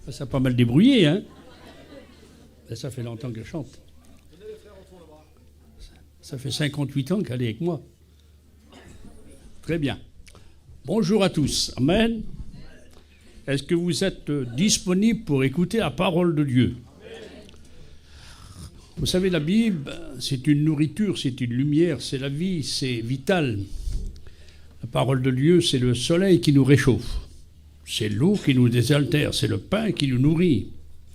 Ça a pas mal débrouillé, hein. Ça fait longtemps qu'elle chante. Ça fait 58 ans qu'elle est avec moi. Très bien. Bonjour à tous. Amen. Est-ce que vous êtes disponibles pour écouter la parole de Dieu? Vous savez, la Bible, c'est une nourriture, c'est une lumière, c'est la vie, c'est vital. La parole de Dieu, c'est le soleil qui nous réchauffe. C'est l'eau qui nous désaltère, c'est le pain qui nous nourrit.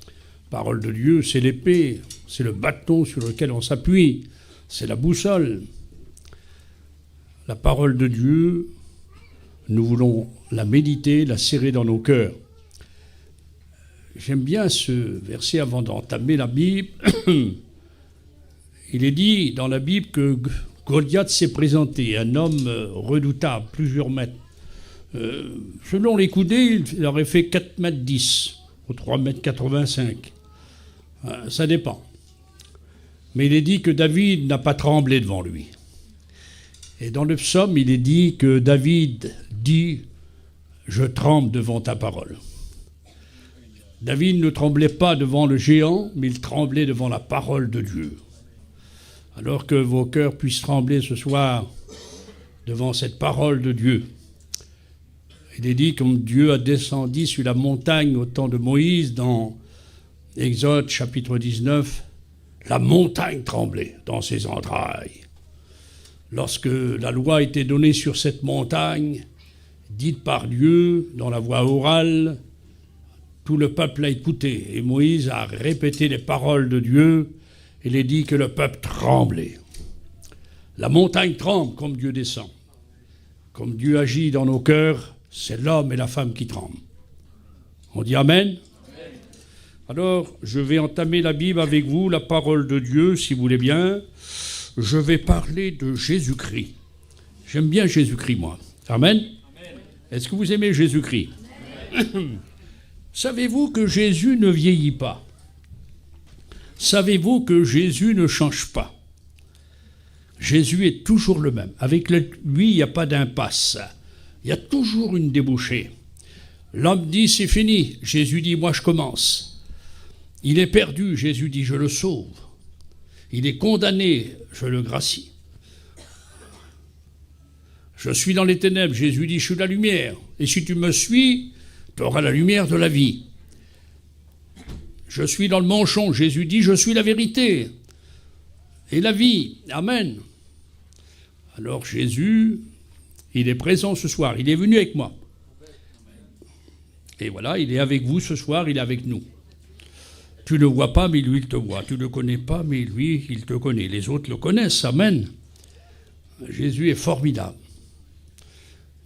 La parole de Dieu, c'est l'épée, c'est le bâton sur lequel on s'appuie, c'est la boussole. La parole de Dieu, nous voulons la méditer, la serrer dans nos cœurs. J'aime bien ce verset avant d'entamer la Bible. Il est dit dans la Bible que Goliath s'est présenté, un homme redoutable, plusieurs mètres. Selon les coudées, il aurait fait 4 mètres 10 ou 3 mètres 85. Ça dépend. Mais il est dit que David n'a pas tremblé devant lui. Et dans le psaume, il est dit que David dit « Je tremble devant ta parole ». David ne tremblait pas devant le géant, mais il tremblait devant la parole de Dieu. Alors que vos cœurs puissent trembler ce soir devant cette parole de Dieu. Il est dit comme Dieu a descendu sur la montagne au temps de Moïse dans Exode chapitre 19, la montagne tremblait dans ses entrailles. Lorsque la loi a été donnée sur cette montagne, dite par Dieu dans la voix orale, tout le peuple a écouté. Et Moïse a répété les paroles de Dieu. Il est dit que le peuple tremblait. La montagne tremble comme Dieu descend. Comme Dieu agit dans nos cœurs, c'est l'homme et la femme qui tremblent. On dit Amen? Amen. Alors, je vais entamer la Bible avec vous, la parole de Dieu, si vous voulez bien. Je vais parler de Jésus-Christ. J'aime bien Jésus-Christ, moi. Amen? Amen. Est-ce que vous aimez Jésus-Christ? Savez-vous que Jésus ne vieillit pas? Savez-vous que Jésus ne change pas? Jésus est toujours le même. Avec lui, il n'y a pas d'impasse. Il y a toujours une débouchée. L'homme dit, c'est fini. Jésus dit, moi je commence. Il est perdu. Jésus dit, je le sauve. Il est condamné. Je le gracie. Je suis dans les ténèbres. Jésus dit, je suis la lumière. Et si tu me suis, tu auras la lumière de la vie. Je suis dans le manchon. Jésus dit, je suis la vérité et la vie. Amen. Alors Jésus, il est présent ce soir. Il est venu avec moi. Et voilà, il est avec vous ce soir, il est avec nous. Tu ne le vois pas, mais lui, il te voit. Tu ne le connais pas, mais lui, il te connaît. Les autres le connaissent. Amen. Jésus est formidable.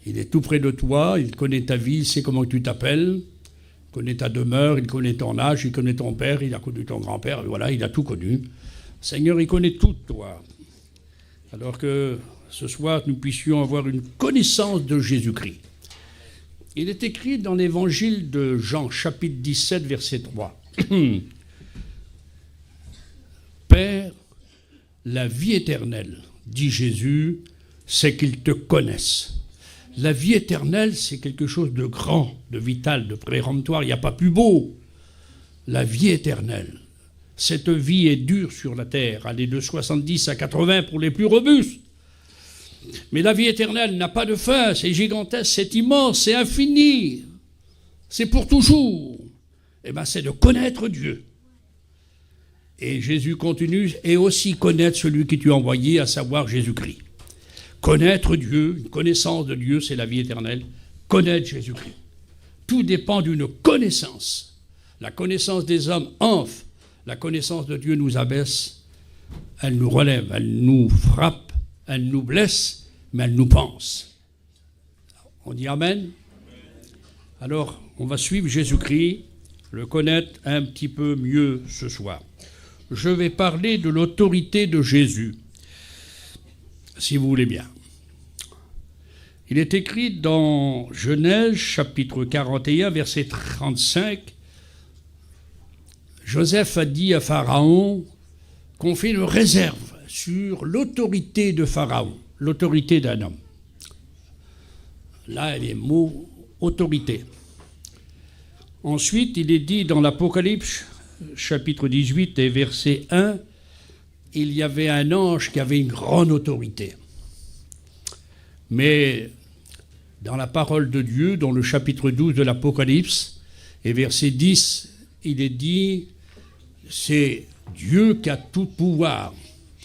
Il est tout près de toi, il connaît ta vie, il sait comment tu t'appelles. Il connaît ta demeure, il connaît ton âge, il connaît ton père, il a connu ton grand-père, et voilà, il a tout connu. Seigneur, il connaît tout de toi. Alors que ce soir, nous puissions avoir une connaissance de Jésus-Christ. Il est écrit dans l'évangile de Jean, chapitre 17, verset 3. Père, la vie éternelle, dit Jésus, c'est qu'ils te connaissent. La vie éternelle, c'est quelque chose de grand, de vital, de péremptoire. Il n'y a pas plus beau. La vie éternelle. Cette vie est dure sur la terre. Elle est de 70 à 80 pour les plus robustes. Mais la vie éternelle n'a pas de fin. C'est gigantesque, c'est immense, c'est infini. C'est pour toujours. Eh bien, c'est de connaître Dieu. Et Jésus continue, et aussi connaître celui qui tu as envoyé, à savoir Jésus-Christ. Connaître Dieu, une connaissance de Dieu, c'est la vie éternelle. Connaître Jésus-Christ. Tout dépend d'une connaissance. La connaissance des hommes enfle. La connaissance de Dieu nous abaisse. Elle nous relève, elle nous frappe, elle nous blesse, mais elle nous pense. On dit Amen? Alors, on va suivre Jésus-Christ, le connaître un petit peu mieux ce soir. Je vais parler de l'autorité de Jésus, si vous voulez bien. Il est écrit dans Genèse, chapitre 41, verset 35, Joseph a dit à Pharaon qu'on fait une réserve sur l'autorité de Pharaon, l'autorité d'un homme. Là, il y a le mot autorité. Ensuite, il est dit dans l'Apocalypse, chapitre 18 et verset 1, il y avait un ange qui avait une grande autorité. Mais dans la parole de Dieu, dans le chapitre 12 de l'Apocalypse, et verset 10, il est dit, c'est Dieu qui a tout pouvoir,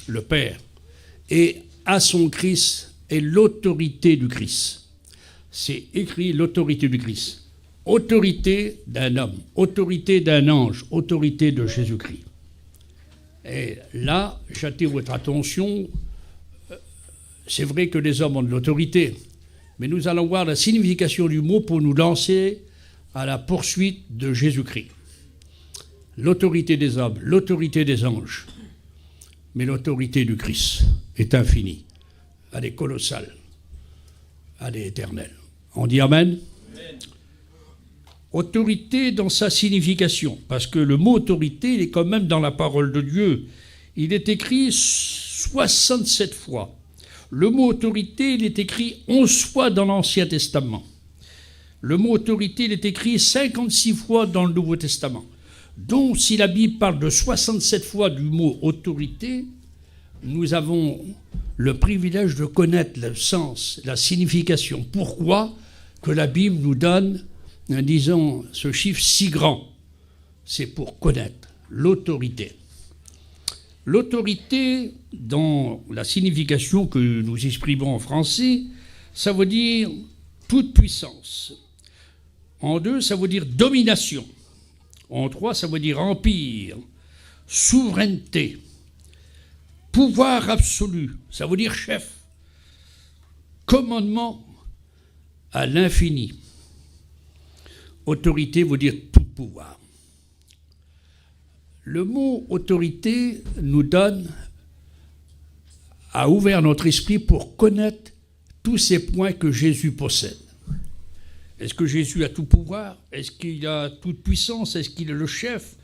le Père, et à son Christ et l'autorité du Christ. C'est écrit l'autorité du Christ. Autorité d'un homme, autorité d'un ange, autorité de Jésus-Christ. Et là, j'attire votre attention, c'est vrai que les hommes ont de l'autorité, mais nous allons voir la signification du mot pour nous lancer à la poursuite de Jésus-Christ. L'autorité des hommes, l'autorité des anges, mais l'autorité du Christ est infinie, elle est colossale, elle est éternelle. On dit Amen ? Amen. Autorité dans sa signification, parce que le mot autorité, il est quand même dans la parole de Dieu. Il est écrit 67 fois. Le mot autorité, il est écrit 11 fois dans l'Ancien Testament. Le mot autorité, il est écrit 56 fois dans le Nouveau Testament. Donc, si la Bible parle de 67 fois du mot autorité, nous avons le privilège de connaître le sens, la signification. Pourquoi que la Bible nous donne, disons, ce chiffre si grand? C'est pour connaître l'autorité. L'autorité, dans la signification que nous exprimons en français, ça veut dire toute puissance. En 2, ça veut dire domination. En 3, ça veut dire empire, souveraineté, pouvoir absolu, ça veut dire chef, commandement à l'infini. Autorité veut dire tout pouvoir. Le mot autorité nous a ouvert notre esprit pour connaître tous ces points que Jésus possède. Est-ce que Jésus a tout pouvoir? Est-ce qu'il a toute puissance? Est-ce qu'il est le chef?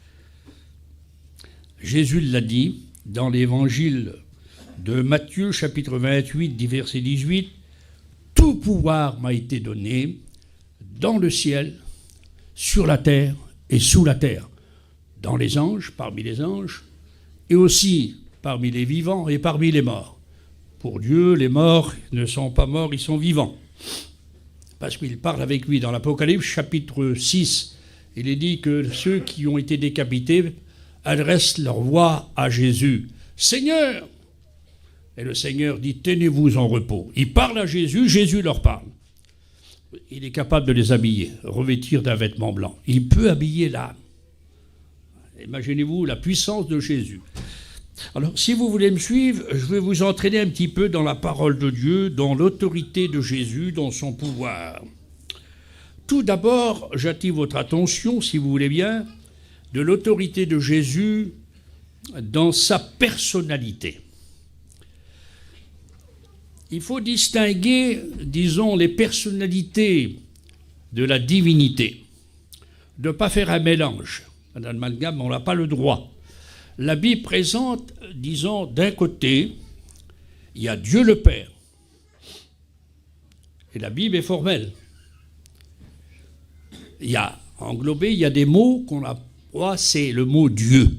Jésus l'a dit dans l'évangile de Matthieu, chapitre 28, verset 18, « Tout pouvoir m'a été donné dans le ciel, sur la terre et sous la terre, dans les anges, parmi les anges, et aussi parmi les vivants et parmi les morts. Pour Dieu, les morts ne sont pas morts, ils sont vivants. » Parce qu'il parle avec lui dans l'Apocalypse, chapitre 6. Il est dit que ceux qui ont été décapités adressent leur voix à Jésus. « Seigneur !» Et le Seigneur dit « Tenez-vous en repos ». Il parle à Jésus, Jésus leur parle. Il est capable de les habiller, revêtir d'un vêtement blanc. Il peut habiller l'âme. Imaginez-vous la puissance de Jésus. Alors, si vous voulez me suivre, je vais vous entraîner un petit peu dans la parole de Dieu, dans l'autorité de Jésus, dans son pouvoir. Tout d'abord, j'attire votre attention, si vous voulez bien, de l'autorité de Jésus dans sa personnalité. Il faut distinguer, disons, les personnalités de la divinité, de ne pas faire un mélange. Un amalgame, on n'a pas le droit. La Bible présente, disons, d'un côté, il y a Dieu le Père. Et la Bible est formelle. Il y a, englobé, il y a des mots qu'on emploie, c'est le mot Dieu.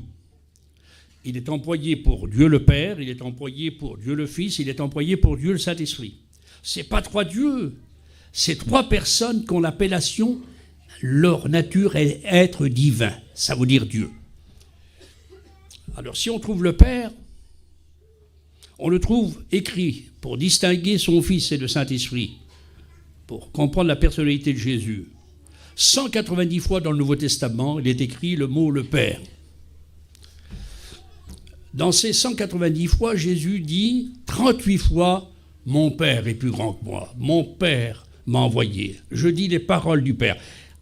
Il est employé pour Dieu le Père, il est employé pour Dieu le Fils, il est employé pour Dieu le Saint-Esprit. Ce n'est pas trois dieux, c'est trois personnes qu'on l'appellation, leur nature est être divin, ça veut dire Dieu. Alors si on trouve le Père, on le trouve écrit pour distinguer son Fils et le Saint-Esprit, pour comprendre la personnalité de Jésus. 190 fois dans le Nouveau Testament, il est écrit le mot « le Père ». Dans ces 190 fois, Jésus dit 38 fois « Mon Père est plus grand que moi, mon Père m'a envoyé ». Je dis les paroles du Père.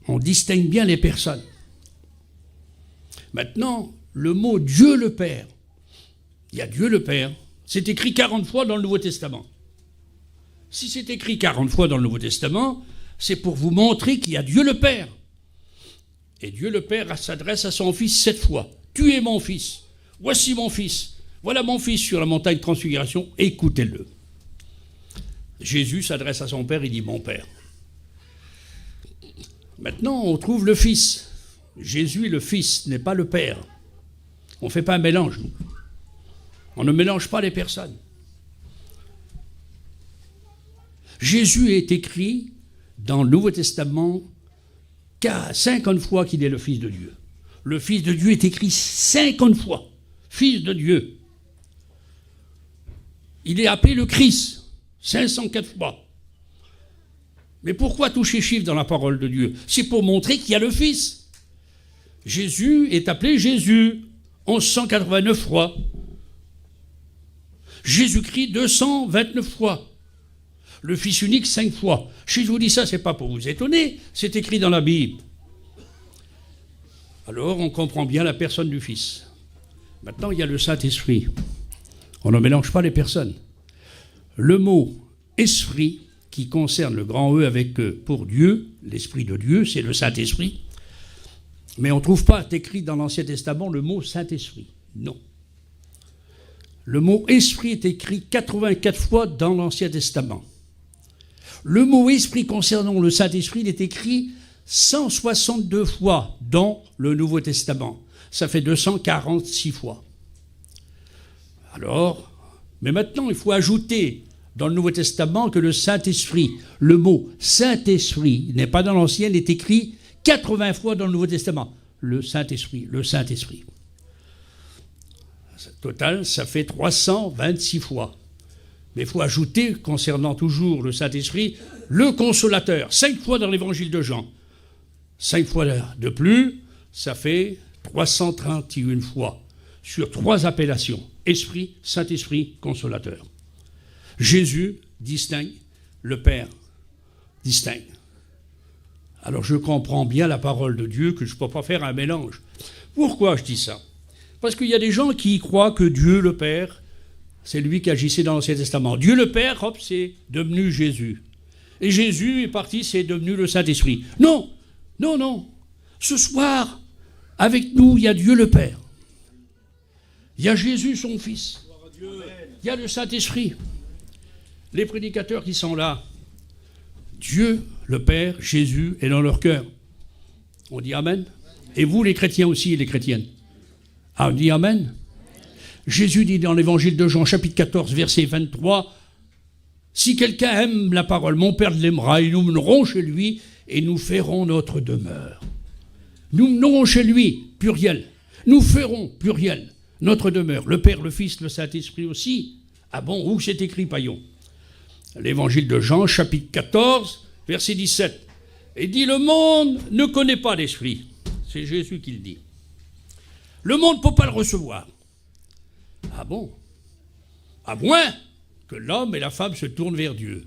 On distingue bien les personnes. Maintenant, le mot « Dieu le Père », il y a Dieu le Père, c'est écrit 40 fois dans le Nouveau Testament. Si c'est écrit 40 fois dans le Nouveau Testament, c'est pour vous montrer qu'il y a Dieu le Père. Et Dieu le Père s'adresse à son Fils 7 fois. « Tu es mon Fils. Voici mon Fils. Voilà mon Fils sur la montagne de transfiguration. Écoutez-le. » Jésus s'adresse à son Père, il dit « Mon Père ». Maintenant, on trouve le Fils. Jésus est le Fils, n'est pas le Père. On ne fait pas un mélange, nous. On ne mélange pas les personnes. Jésus est écrit dans le Nouveau Testament 50 fois qu'il est le Fils de Dieu. Le Fils de Dieu est écrit 50 fois. Fils de Dieu. Il est appelé le Christ 504 fois. Mais pourquoi tous ces chiffres dans la parole de Dieu? C'est pour montrer qu'il y a le Fils. Jésus est appelé Jésus 1189 fois. Jésus-Christ 229 fois. Le Fils unique 5 fois. Si je vous dis ça, ce n'est pas pour vous étonner, c'est écrit dans la Bible. Alors on comprend bien la personne du Fils. Maintenant, il y a le Saint-Esprit. On ne mélange pas les personnes. Le mot « esprit » qui concerne le grand E avec pour Dieu, l'Esprit de Dieu, c'est le Saint-Esprit. Mais on ne trouve pas écrit dans l'Ancien Testament le mot Saint-Esprit. Non. Le mot « esprit » est écrit 84 fois dans l'Ancien Testament. Le mot « esprit » concernant le Saint-Esprit, il est écrit 162 fois dans le Nouveau Testament. Ça fait 246 fois. Alors, mais maintenant, il faut ajouter dans le Nouveau Testament que le Saint-Esprit, le mot Saint-Esprit n'est pas dans l'Ancien, il est écrit 80 fois dans le Nouveau Testament. Le Saint-Esprit, le Saint-Esprit. Total, ça fait 326 fois. Mais il faut ajouter, concernant toujours le Saint-Esprit, le Consolateur, 5 fois dans l'Évangile de Jean. 5 fois de plus, ça fait 331 fois sur 3 appellations. Esprit, Saint-Esprit, Consolateur. Jésus distingue, le Père distingue. Alors je comprends bien la parole de Dieu que je ne peux pas faire un mélange. Pourquoi je dis ça? Parce qu'il y a des gens qui croient que Dieu le Père, c'est lui qui agissait dans l'Ancien Testament. Dieu le Père, hop, c'est devenu Jésus. Et Jésus est parti, c'est devenu le Saint-Esprit. Non, non, non. Ce soir, avec nous, il y a Dieu le Père. Il y a Jésus, son Fils. Il y a le Saint-Esprit. Les prédicateurs qui sont là, Dieu, le Père, Jésus est dans leur cœur. On dit Amen. Et vous, les chrétiens aussi, et les chrétiennes. Ah, on dit Amen. Jésus dit dans l'évangile de Jean, chapitre 14, verset 23, « Si quelqu'un aime la parole, mon Père l'aimera, et nous mènerons chez lui, et nous ferons notre demeure. » Nous mènerons chez lui, pluriel. Nous ferons, pluriel, notre demeure. Le Père, le Fils, le Saint-Esprit aussi. Ah bon, où c'est écrit, paillon? L'évangile de Jean, chapitre 14, verset 17. Et dit, le monde ne connaît pas l'Esprit. C'est Jésus qui le dit. Le monde ne peut pas le recevoir. Ah bon? À moins que l'homme et la femme se tournent vers Dieu.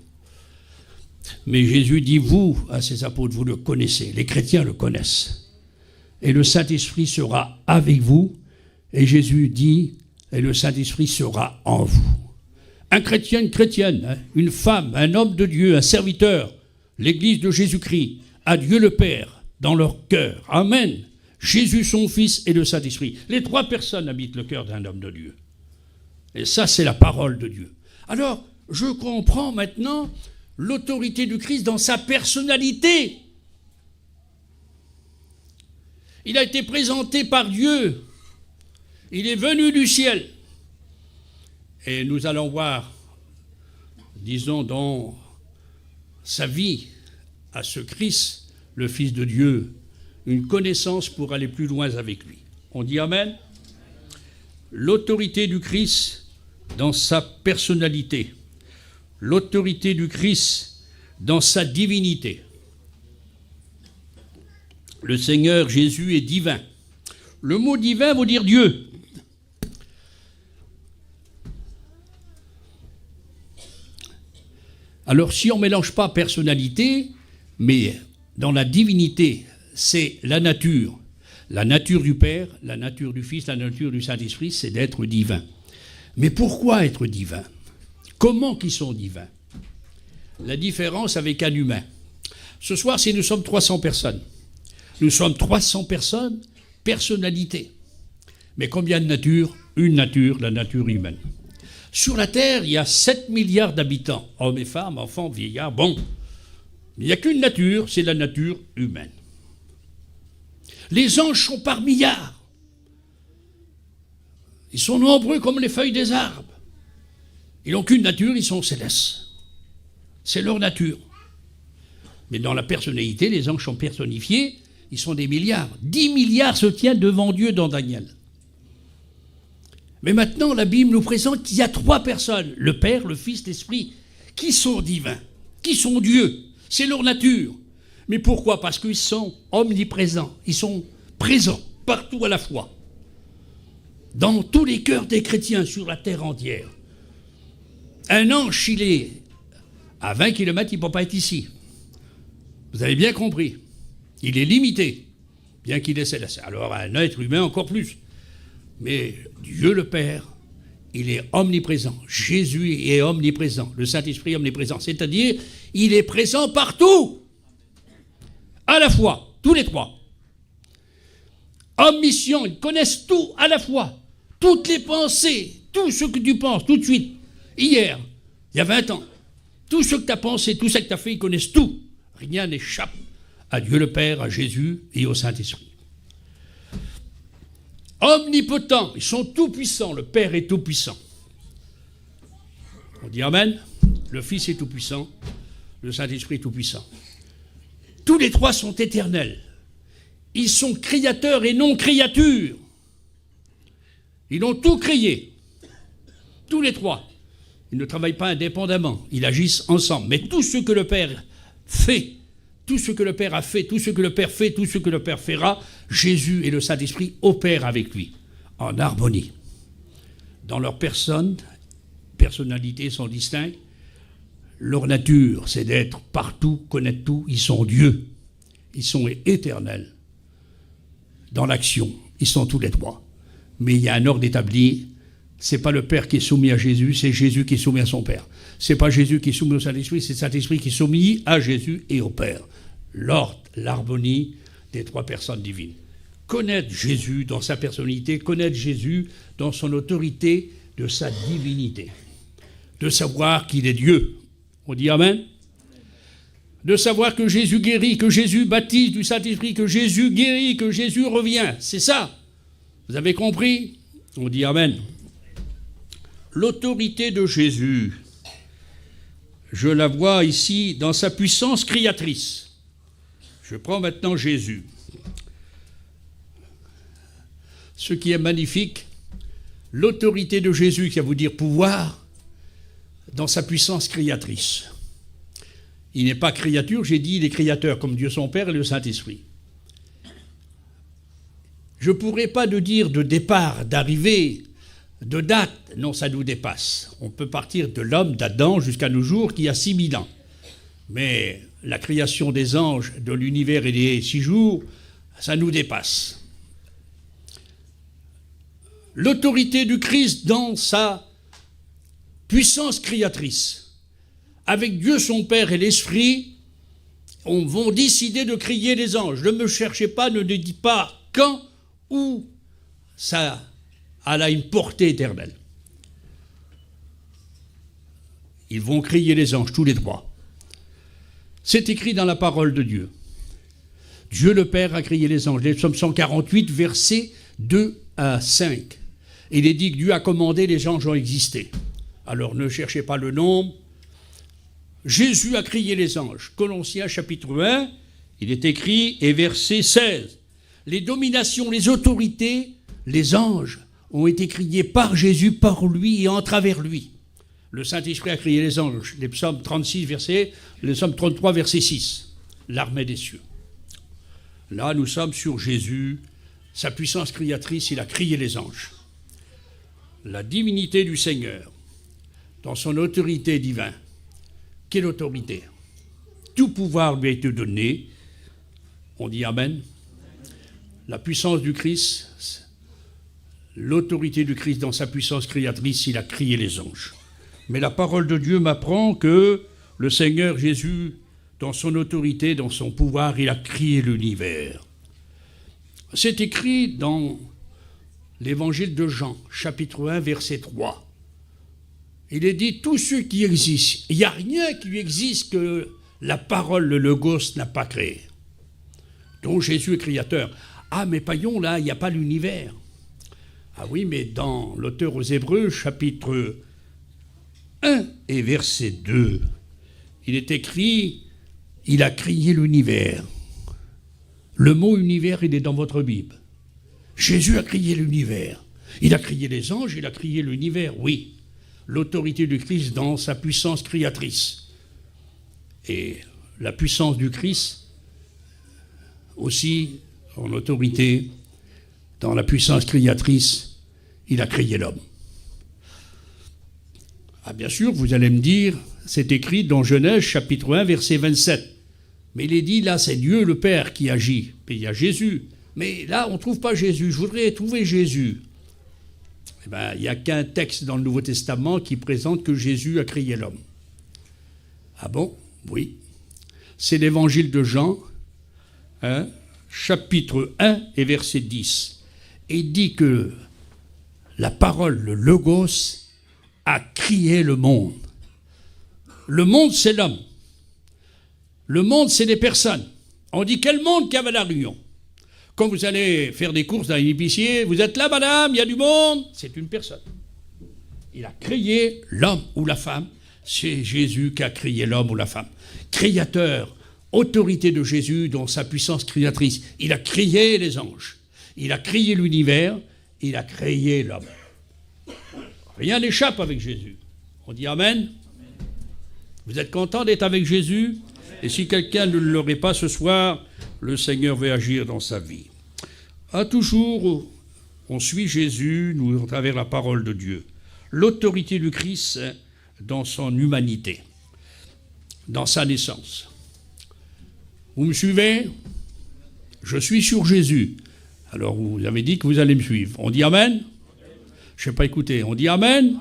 Mais Jésus dit, vous, à ses apôtres, vous le connaissez. Les chrétiens le connaissent. Et le Saint-Esprit sera avec vous. Et Jésus dit, et le Saint-Esprit sera en vous. Un chrétien, une chrétienne, hein, une femme, un homme de Dieu, un serviteur, l'Église de Jésus-Christ, a Dieu le Père dans leur cœur. Amen. Jésus, son Fils et le Saint-Esprit. Les 3 personnes habitent le cœur d'un homme de Dieu. Et ça, c'est la parole de Dieu. Alors, je comprends maintenant l'autorité du Christ dans sa personnalité. Il a été présenté par Dieu. Il est venu du ciel. Et nous allons voir, disons, dans sa vie à ce Christ, le Fils de Dieu, une connaissance pour aller plus loin avec lui. On dit Amen? L'autorité du Christ dans sa personnalité. L'autorité du Christ dans sa divinité. Le Seigneur Jésus est divin. Le mot divin veut dire Dieu. Alors si on ne mélange pas personnalité, mais dans la divinité, c'est la nature du Père, la nature du Fils, la nature du Saint-Esprit, c'est d'être divin. Mais pourquoi être divin? Comment qu'ils sont divins? La différence avec un humain. Ce soir, si nous sommes 300 personnes, nous sommes 300 personnes, personnalités. Mais combien de natures? Une nature, la nature humaine. Sur la Terre, il y a 7 milliards d'habitants, hommes et femmes, enfants, vieillards, bon. Il n'y a qu'une nature, c'est la nature humaine. Les anges sont par milliards. Ils sont nombreux comme les feuilles des arbres. Ils n'ont qu'une nature, ils sont célestes. C'est leur nature. Mais dans la personnalité, les anges sont personnifiés, ils sont des milliards. 10 milliards se tiennent devant Dieu dans Daniel. Mais maintenant, la Bible nous présente qu'il y a 3 personnes, le Père, le Fils, l'Esprit, qui sont divins, qui sont Dieu. C'est leur nature. Mais pourquoi? Parce qu'ils sont omniprésents. Ils sont présents partout à la fois. Dans tous les cœurs des chrétiens sur la terre entière. Un ange, s'il est à 20 km, il ne peut pas être ici. Vous avez bien compris. Il est limité, bien qu'il est céleste. Alors un être humain encore plus. Mais Dieu le Père, il est omniprésent. Jésus est omniprésent. Le Saint-Esprit est omniprésent. C'est-à-dire, il est présent partout. À la fois, tous les 3. Omniscient, ils connaissent tout à la fois. Toutes les pensées, tout ce que tu penses, tout de suite. Hier, il y a 20 ans. Tout ce que tu as pensé, tout ce que tu as fait, ils connaissent tout. Rien n'échappe à Dieu le Père, à Jésus et au Saint-Esprit. Omnipotents, ils sont tout-puissants. Le Père est tout-puissant. On dit Amen. Le Fils est tout-puissant. Le Saint-Esprit est tout-puissant. Tous les 3 sont éternels. Ils sont créateurs et non créatures. Ils ont tout créé. Tous les 3. Ils ne travaillent pas indépendamment. Ils agissent ensemble. Mais tout ce que le Père fait, tout ce que le Père a fait, tout ce que le Père fait, tout ce que le Père fera, Jésus et le Saint-Esprit opèrent avec lui, en harmonie. Dans leur personnalité sont distincts. Leur nature, c'est d'être partout, connaître tout. Ils sont Dieu. Ils sont éternels. Dans l'action, ils sont tous les 3. Mais il y a un ordre établi. C'est pas le Père qui est soumis à Jésus, c'est Jésus qui est soumis à son Père. C'est pas Jésus qui est soumis au Saint-Esprit, c'est le Saint-Esprit qui est soumis à Jésus et au Père. L'ordre, l'harmonie des 3 personnes divines. Connaître Jésus dans sa personnalité, connaître Jésus dans son autorité de sa divinité. De savoir qu'il est Dieu. On dit Amen. De savoir que Jésus guérit, que Jésus baptise du Saint-Esprit, que Jésus guérit, que Jésus revient. C'est ça. Vous avez compris? On dit Amen. L'autorité de Jésus, je la vois ici dans sa puissance créatrice. Je prends maintenant Jésus. Ce qui est magnifique, l'autorité de Jésus, qui va vous dire pouvoir, dans sa puissance créatrice. Il n'est pas créature, j'ai dit il est créateur, comme Dieu son Père et le Saint-Esprit. Je ne pourrais pas dire de départ, d'arrivée, de date, non, ça nous dépasse. On peut partir de l'homme, d'Adam, jusqu'à nos jours, qui a 6000 ans. Mais la création des anges, de l'univers et des 6 jours, ça nous dépasse. L'autorité du Christ dans sa puissance créatrice. Avec Dieu son Père et l'Esprit, on va décider de crier les anges. Ne me cherchez pas, ne dites pas quand, où, ça a une portée éternelle. Ils vont crier les anges, tous les 3. C'est écrit dans la parole de Dieu. Dieu le Père a crié les anges. Les Psaumes 148, versets 2 à 5. Il est dit que Dieu a commandé, les anges ont existé. Alors ne cherchez pas le nombre. Jésus a crié les anges. Colossiens chapitre 1, il est écrit, et verset 16. Les dominations, les autorités, les anges ont été criés par Jésus, par lui et en travers lui. Le Saint-Esprit a crié les anges. Les psaumes 36, les psaumes 33, verset 6. L'armée des cieux. Là, nous sommes sur Jésus. Sa puissance créatrice, il a crié les anges. La divinité du Seigneur, dans son autorité divine. Quelle autorité? Tout pouvoir lui a été donné. On dit Amen. La puissance du Christ, l'autorité du Christ dans sa puissance créatrice, il a crié les anges. Mais la parole de Dieu m'apprend que le Seigneur Jésus, dans son autorité, dans son pouvoir, il a créé l'univers. C'est écrit dans l'évangile de Jean, chapitre 1, verset 3. Il est dit, tout ce qui existe, il n'y a rien qui existe que la parole, le logos, n'a pas créé. Donc Jésus est créateur. Ah, mais Paillon, là, il n'y a pas l'univers. Ah oui, mais dans l'auteur aux Hébreux, chapitre 1 et verset 2, il est écrit « Il a créé l'univers ». Le mot « univers », il est dans votre Bible. Jésus a créé l'univers. Il a créé les anges, il a créé l'univers, oui. L'autorité du Christ dans sa puissance créatrice. Et la puissance du Christ aussi, en autorité, dans la puissance créatrice, il a créé l'homme. Ah, bien sûr, vous allez me dire, c'est écrit dans Genèse chapitre 1, verset 27. Mais il est dit, là, c'est Dieu le Père qui agit. Puis il y a Jésus. Mais là, on ne trouve pas Jésus. Je voudrais trouver Jésus. Eh bien, il n'y a qu'un texte dans le Nouveau Testament qui présente que Jésus a créé l'homme. Ah bon? Oui. C'est l'évangile de Jean, chapitre 1 et verset 10. Et il dit que la parole, le logos, a créé le monde. Le monde, c'est l'homme. Le monde, c'est des personnes. On dit quel monde qu'il y avait à la Réunion. Quand vous allez faire des courses dans un épicier, vous êtes là, madame, il y a du monde. C'est une personne. Il a créé l'homme ou la femme. C'est Jésus qui a créé l'homme ou la femme. Créateur, autorité de Jésus dans sa puissance créatrice. Il a créé les anges. Il a créé l'univers. Il a créé l'homme. Rien n'échappe avec Jésus. On dit Amen. Vous êtes content d'être avec Jésus? Et si quelqu'un ne l'aurait pas ce soir, le Seigneur veut agir dans sa vie. À toujours, on suit Jésus, nous, à travers la parole de Dieu. L'autorité du Christ dans son humanité, dans sa naissance. Vous me suivez? Je suis sur Jésus. Alors vous avez dit que vous allez me suivre. On dit Amen? Je n'ai pas écouté. On dit Amen?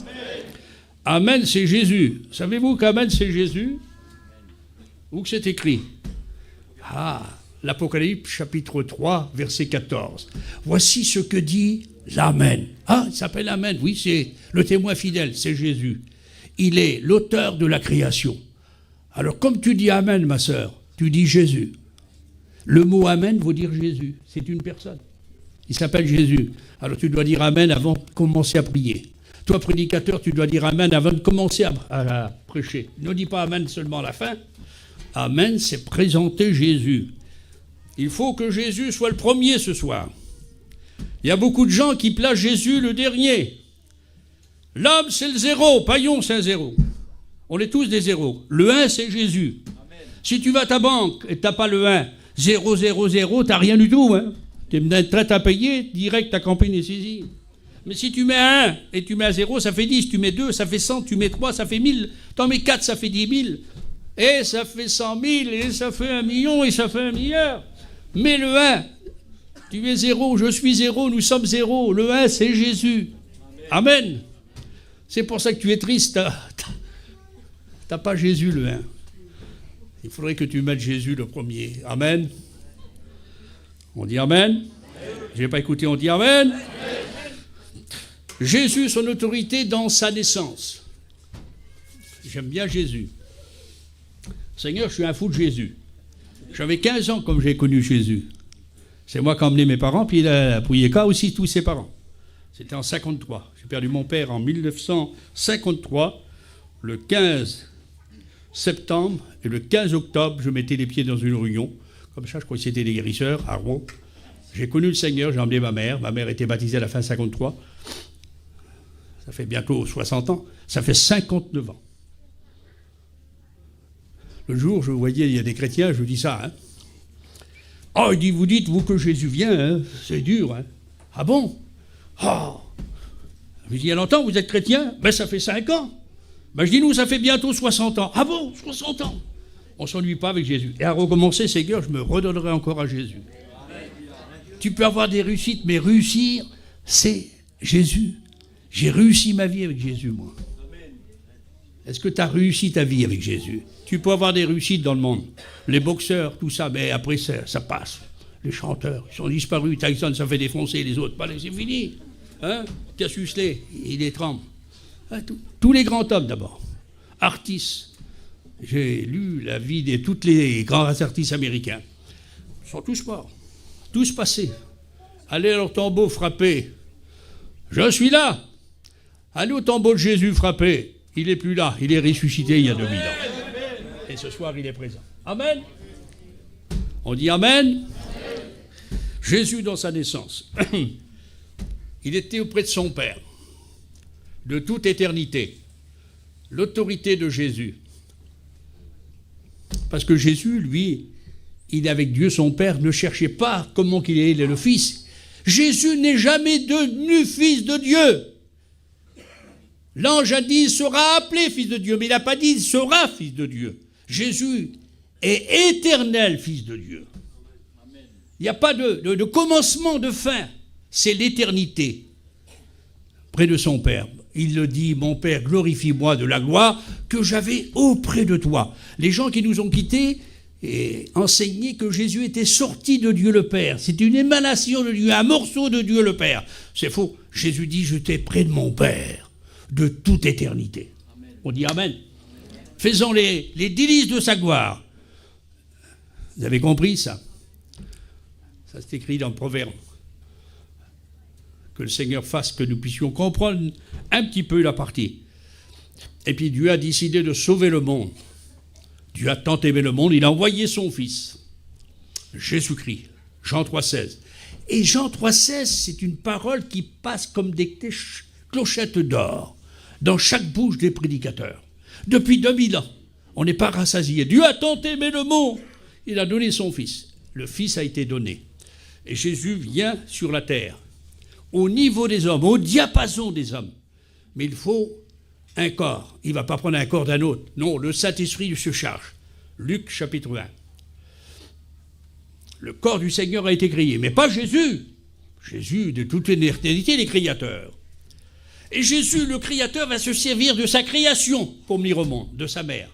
Amen, c'est Jésus. Savez-vous qu'Amen, c'est Jésus? Où que c'est écrit? Ah, l'Apocalypse, chapitre 3, verset 14. Voici ce que dit l'Amen. Ah, il s'appelle Amen. Oui, c'est le témoin fidèle, c'est Jésus. Il est l'auteur de la création. Alors, comme tu dis Amen, ma sœur, tu dis Jésus. Le mot Amen veut dire Jésus. C'est une personne. Il s'appelle Jésus. Alors, tu dois dire Amen avant de commencer à prier. Toi, prédicateur, tu dois dire Amen avant de commencer à prêcher. Ne dis pas Amen seulement à la fin. Amen, c'est présenter Jésus. Il faut que Jésus soit le premier ce soir. Il y a beaucoup de gens qui placent Jésus le dernier. L'homme, c'est le zéro. Paillon, c'est un zéro. On est tous des zéros. Le 1, c'est Jésus. Amen. Si tu vas à ta banque et tu n'as pas le 1, 0, 0, 0, tu n'as rien du tout. Hein. Tu es traite à payer, direct, ta campagne est saisie. Mais si tu mets 1 et tu mets à 0, ça fait 10. Tu mets 2, ça fait 100. Tu mets 3, ça fait 1000. Tu en mets 4, ça fait 10 000. Et ça fait 100 000, et ça fait 1 million, et ça fait 1 milliard. Mais le 1, tu es 0, je suis 0, nous sommes 0. Le 1, c'est Jésus. Amen. Amen. C'est pour ça que tu es triste. T'as pas Jésus, le 1. Il faudrait que tu mettes Jésus le premier. Amen. On dit Amen. Je n'ai pas écouté, on dit Amen. Amen. Jésus, son autorité dans sa naissance. J'aime bien Jésus. Seigneur, je suis un fou de Jésus. J'avais 15 ans comme j'ai connu Jésus. C'est moi qui ai emmené mes parents, puis il a Pouilleka aussi tous ses parents. C'était en 53. J'ai perdu mon père en 1953, le 15 septembre et le 15 octobre, je mettais les pieds dans une réunion. Comme ça, je crois que c'était des guérisseurs à Rouen. J'ai connu le Seigneur, j'ai emmené ma mère. Ma mère était baptisée à la fin 53. Ça fait bientôt 60 ans. Ça fait 59 ans. Le jour, je voyais, il y a des chrétiens, je dis ça. Hein. Oh, il dit, vous dites, vous, que Jésus vient, hein, c'est dur. Hein. Ah bon? Oh. Je dis, il y a longtemps, vous êtes chrétien? Ben, ça fait 5 ans. Ben, je dis, nous, ça fait bientôt 60 ans. Ah bon? 60 ans? On ne s'ennuie pas avec Jésus. Et à recommencer, Seigneur, je me redonnerai encore à Jésus. Tu peux avoir des réussites, mais réussir, c'est Jésus. J'ai réussi ma vie avec Jésus, moi. Est-ce que tu as réussi ta vie avec Jésus? Tu peux avoir des réussites dans le monde. Les boxeurs, tout ça, mais après ça passe. Les chanteurs, ils sont disparus. Tyson, ça fait défoncer les autres. C'est fini. Hein? Cassius Clay, il est tremble. Hein? Tous les grands hommes d'abord. Artistes. J'ai lu la vie de tous les grands artistes américains. Ils sont tous morts. Tous passés. Allez à leur tombeau frapper. Je suis là. Allez au tombeau de Jésus frapper. Il n'est plus là. Il est ressuscité il y a 2000 ans. Et ce soir, il est présent. Amen. On dit Amen. Jésus, dans sa naissance, il était auprès de son Père, de toute éternité. L'autorité de Jésus. Parce que Jésus, lui, il est avec Dieu son Père, ne cherchez pas comment qu'il est le Fils. Jésus n'est jamais devenu Fils de Dieu. L'ange a dit, il sera appelé Fils de Dieu, mais il n'a pas dit, il sera Fils de Dieu. Jésus est éternel Fils de Dieu. Il n'y a pas de commencement, de fin. C'est l'éternité. Près de son Père. Il le dit, mon Père, glorifie-moi de la gloire que j'avais auprès de toi. Les gens qui nous ont quittés enseignaient que Jésus était sorti de Dieu le Père. C'est une émanation de Dieu, un morceau de Dieu le Père. C'est faux. Jésus dit, j'étais près de mon Père, de toute éternité. Amen. On dit Amen. Faisons les délices de sa gloire. Vous avez compris ça? Ça c'est écrit dans le Proverbe. Que le Seigneur fasse que nous puissions comprendre un petit peu la partie. Et puis Dieu a décidé de sauver le monde. Dieu a tant aimé le monde, il a envoyé son Fils, Jésus-Christ, Jean 3,16. Et Jean 3,16, c'est une parole qui passe comme des clochettes d'or dans chaque bouche des prédicateurs. Depuis 2000 ans, on n'est pas rassasié. Dieu a tant aimé le monde, il a donné son Fils. Le Fils a été donné. Et Jésus vient sur la terre, au niveau des hommes, au diapason des hommes. Mais il faut un corps. Il ne va pas prendre un corps d'un autre. Non, le Saint-Esprit se charge. Luc chapitre 1. Le corps du Seigneur a été créé, mais pas Jésus. Jésus, de toute éternité, il est créateur. Et Jésus, le créateur, va se servir de sa création pour venir au monde, de sa mère.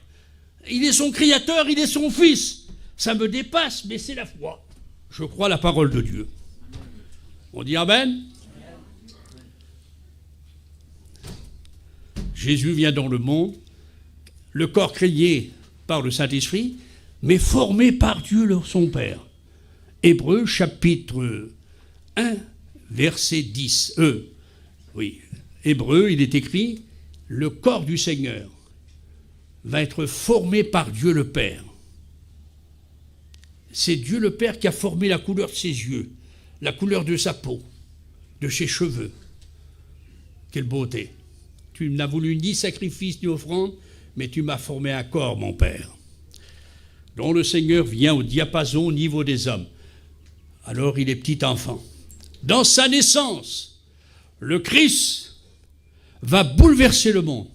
Il est son créateur, il est son Fils. Ça me dépasse, mais c'est la foi. Je crois la parole de Dieu. On dit Amen. Jésus vient dans le monde, le corps créé par le Saint-Esprit, mais formé par Dieu, son Père. Hébreux, chapitre 1, verset 10. Hébreux, il est écrit, le corps du Seigneur va être formé par Dieu le Père. C'est Dieu le Père qui a formé la couleur de ses yeux, la couleur de sa peau, de ses cheveux. Quelle beauté! Tu n'as voulu ni sacrifice ni offrande, mais tu m'as formé un corps, mon Père, dont le Seigneur vient au diapason au niveau des hommes. Alors il est petit enfant. Dans sa naissance, le Christ va bouleverser le monde.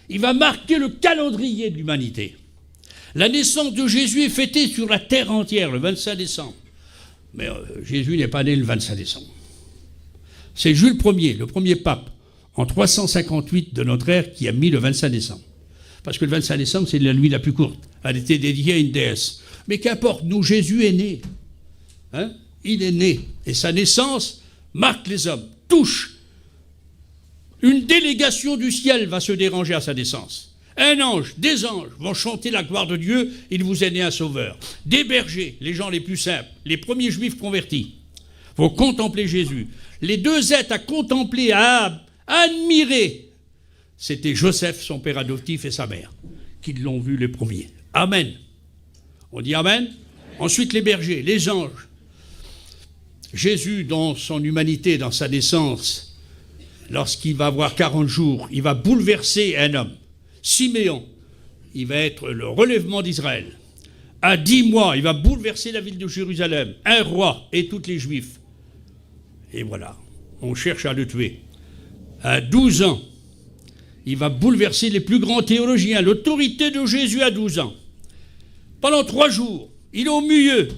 Il va marquer le calendrier de l'humanité. La naissance de Jésus est fêtée sur la terre entière le 25 décembre. Mais Jésus n'est pas né le 25 décembre. C'est Jules Ier, le premier pape, en 358 de notre ère, qui a mis le 25 décembre. Parce que le 25 décembre, c'est la nuit la plus courte. Elle était dédiée à une déesse. Mais qu'importe, nous, Jésus est né. Il est né. Et sa naissance marque les hommes, touche. Une délégation du ciel va se déranger à sa naissance. Un ange, des anges vont chanter la gloire de Dieu, il vous est né un sauveur. Des bergers, les gens les plus simples, les premiers juifs convertis, vont contempler Jésus. Les deux êtres à contempler, à admirer, c'était Joseph, son père adoptif, et sa mère, qui l'ont vu les premiers. Amen. On dit Amen. Ensuite, les bergers, les anges. Jésus, dans son humanité, dans sa naissance, lorsqu'il va avoir 40 jours, il va bouleverser un homme. Siméon, il va être le relèvement d'Israël. À 10 mois, il va bouleverser la ville de Jérusalem, un roi et tous les Juifs. Et voilà, on cherche à le tuer. À 12 ans, il va bouleverser les plus grands théologiens. L'autorité de Jésus à 12 ans. Pendant 3 jours, il est au milieu.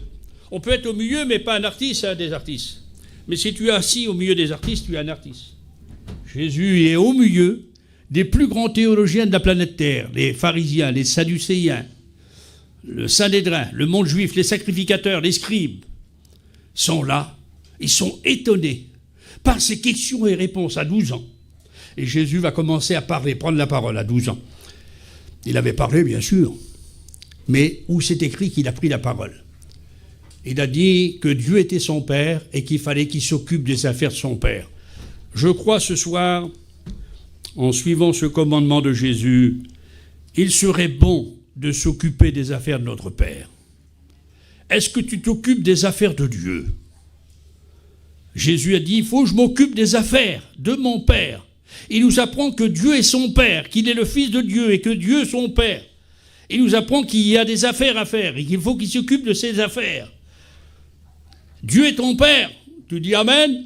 On peut être au milieu, mais pas un artiste, des artistes. Mais si tu es assis au milieu des artistes, tu es un artiste. Jésus est au milieu des plus grands théologiens de la planète Terre, les pharisiens, les sadducéens, le Sanhédrin, le monde juif, les sacrificateurs, les scribes, sont là. Ils sont étonnés par ces questions et réponses à 12 ans. Et Jésus va commencer à parler, prendre la parole à 12 ans. Il avait parlé, bien sûr, mais où c'est écrit qu'il a pris la parole? Il a dit que Dieu était son père et qu'il fallait qu'il s'occupe des affaires de son père. Je crois ce soir, en suivant ce commandement de Jésus, il serait bon de s'occuper des affaires de notre Père. Est-ce que tu t'occupes des affaires de Dieu? Jésus a dit, il faut que je m'occupe des affaires de mon Père. Il nous apprend que Dieu est son Père, qu'il est le Fils de Dieu et que Dieu est son Père. Il nous apprend qu'il y a des affaires à faire et qu'il faut qu'il s'occupe de ses affaires. Dieu est ton Père. Tu dis Amen?